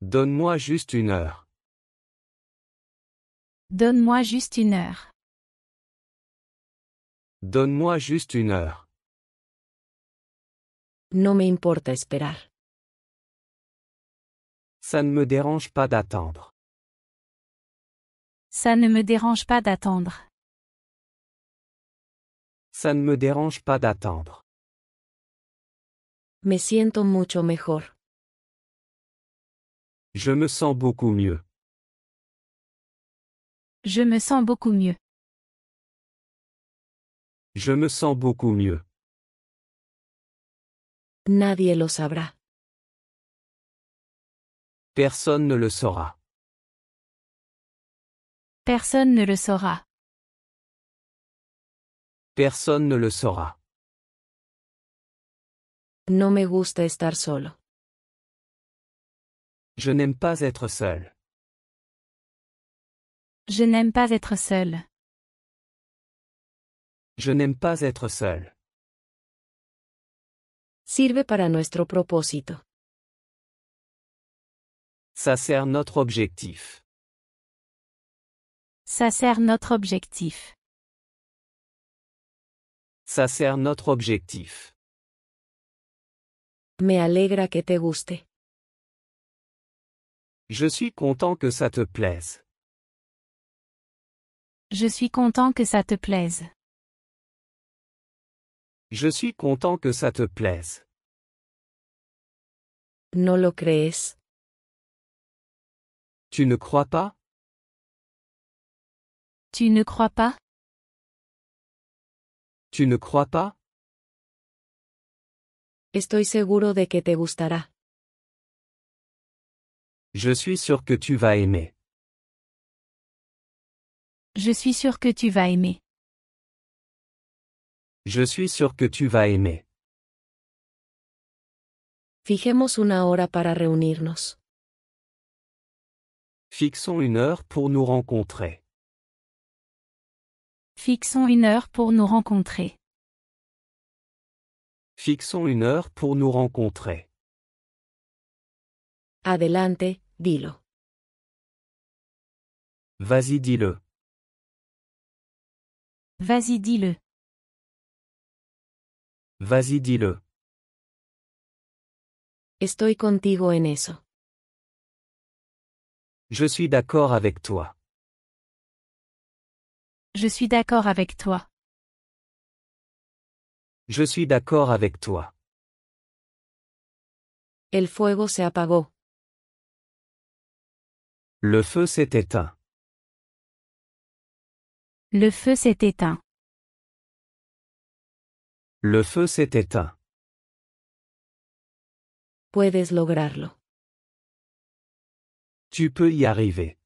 Donne-moi juste une heure. Donne-moi juste une heure. Donne-moi juste une heure. No me importa esperar. Ça ne me dérange pas d'attendre. Ça ne me dérange pas d'attendre. Ça ne me dérange pas d'attendre. Me siento mucho mejor. Je me sens beaucoup mieux. Je me sens beaucoup mieux. Je me sens beaucoup mieux. Nadie lo sabrá. Personne ne le saura. Personne ne le saura. Personne ne le saura. No me gusta estar solo. Je n'aime pas être seul. Je n'aime pas être seul. Je n'aime pas être seul. Sirve para nuestro propósito. Ça sert notre objectif. Ça sert notre objectif. Ça sert notre objectif. Me alegra que te guste. Je suis content que ça te plaise. Je suis content que ça te plaise. Je suis content que ça te plaise. ¿No lo crees? Tu ne crois pas? Tu ne crois pas? Tu ne crois pas? Estoy seguro de que te gustará. Je suis sûr que tu vas aimer. Je suis sûr que tu vas aimer. Je suis sûr que tu vas aimer. Fijemos una hora para reunirnos. Fixons une heure pour nous rencontrer. Fixons une heure pour nous rencontrer. Fixons une heure pour nous rencontrer. Adelante, dilo. Vas-y, dis-le. Vas-y, dis-le. Vas-y, dis-le. Estoy contigo en eso. Je suis d'accord avec toi. Je suis d'accord avec toi. Je suis d'accord avec toi. El fuego se apagó. Le feu s'est éteint. Le feu s'est éteint. Le feu s'est éteint. Puedes lograrlo. Tu peux y arriver.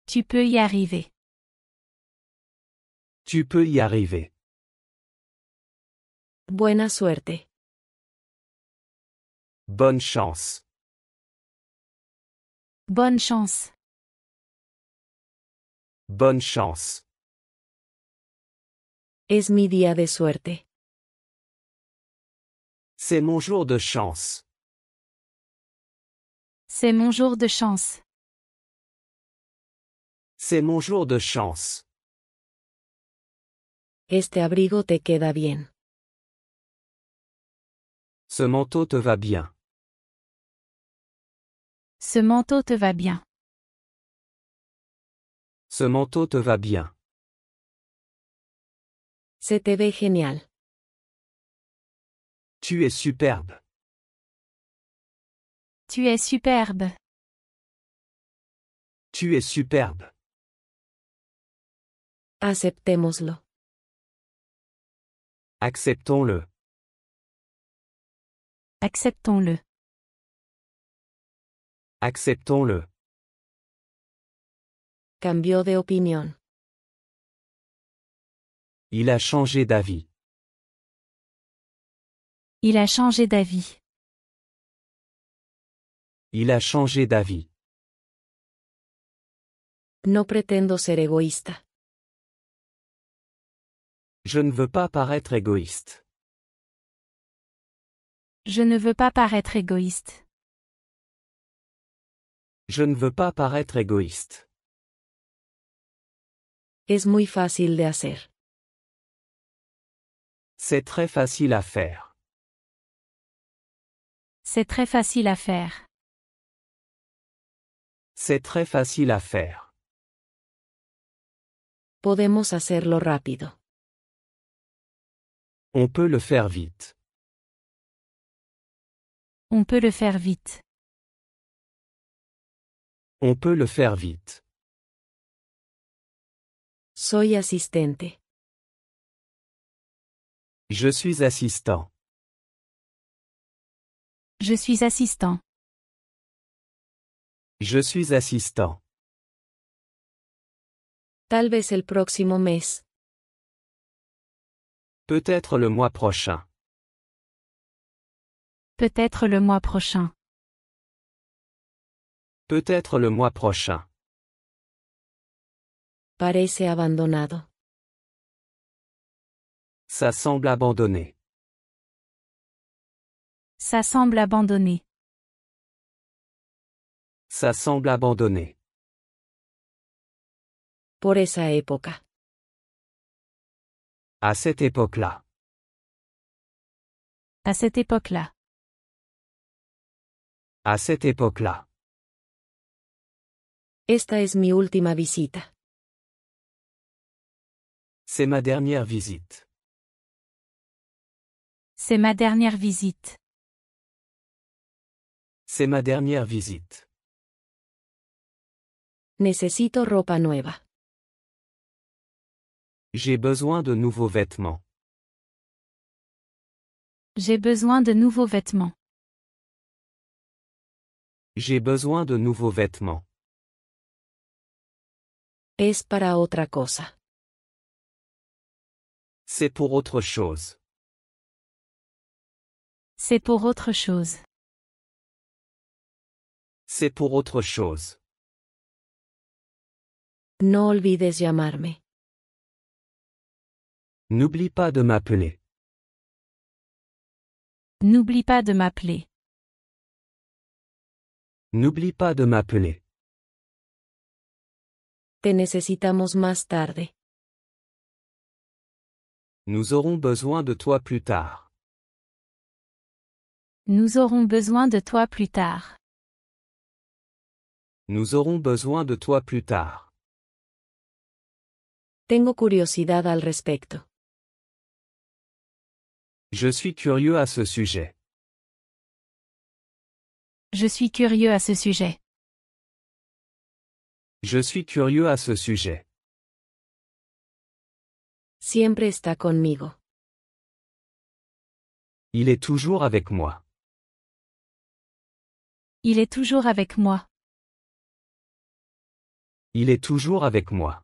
Tu peux y arriver. Tu peux y arriver. Buena suerte. Bonne chance. Bonne chance. Bonne chance. Es mi día de suerte. C'est mon jour de chance. C'est mon jour de chance. C'est mon jour de chance. Este abrigo te queda bien. Ce manteau te va bien. Ce manteau te va bien. Ce manteau te va bien. Se te ve genial. Tu es superbe. Tu es superbe. Tu es superbe. Aceptémoslo. Acceptons-le. Acceptons-le. Acceptons-le. Cambió de opinión. Il a changé d'avis. Il a changé d'avis. Il a changé d'avis. No pretendo ser egoísta. Je ne veux pas paraître égoïste. Je ne veux pas paraître égoïste. Je ne veux pas paraître égoïste. Es muy fácil de hacer. C'est très facile à faire. C'est très facile à faire. C'est très facile à faire. Podemos hacerlo rápido. On peut le faire vite. On peut le faire vite. On peut le faire vite. Soy asistente. Je suis assistant. Je suis assistant. Je suis assistant. Tal vez el próximo mes. Peut-être le mois prochain. Peut-être le mois prochain. Peut-être le mois prochain. Parece abandonado. Ça semble abandonné. Ça semble abandonné. Ça semble abandonné. Por esa época. À cette époque-là. À cette époque-là. À cette époque-là. Esta es mi última visita. C'est ma dernière visite. C'est ma dernière visite. C'est ma dernière visite. Necesito ropa nueva. J'ai besoin de nouveaux vêtements. J'ai besoin de nouveaux vêtements. J'ai besoin de nouveaux vêtements. Es para otra cosa. C'est pour autre chose. C'est pour autre chose. C'est pour autre chose. No olvides llamarme. N'oublie pas de m'appeler. N'oublie pas de m'appeler. N'oublie pas de m'appeler. Te necesitamos más tarde. Nous aurons besoin de toi plus tard. Nous aurons besoin de toi plus tard. Nous aurons besoin de toi plus tard. Tengo curiosidad al respecto. Je suis curieux à ce sujet. Je suis curieux à ce sujet. Je suis curieux à ce sujet. Siempre está conmigo. Il est toujours avec moi. Il est toujours avec moi. Il est toujours avec moi.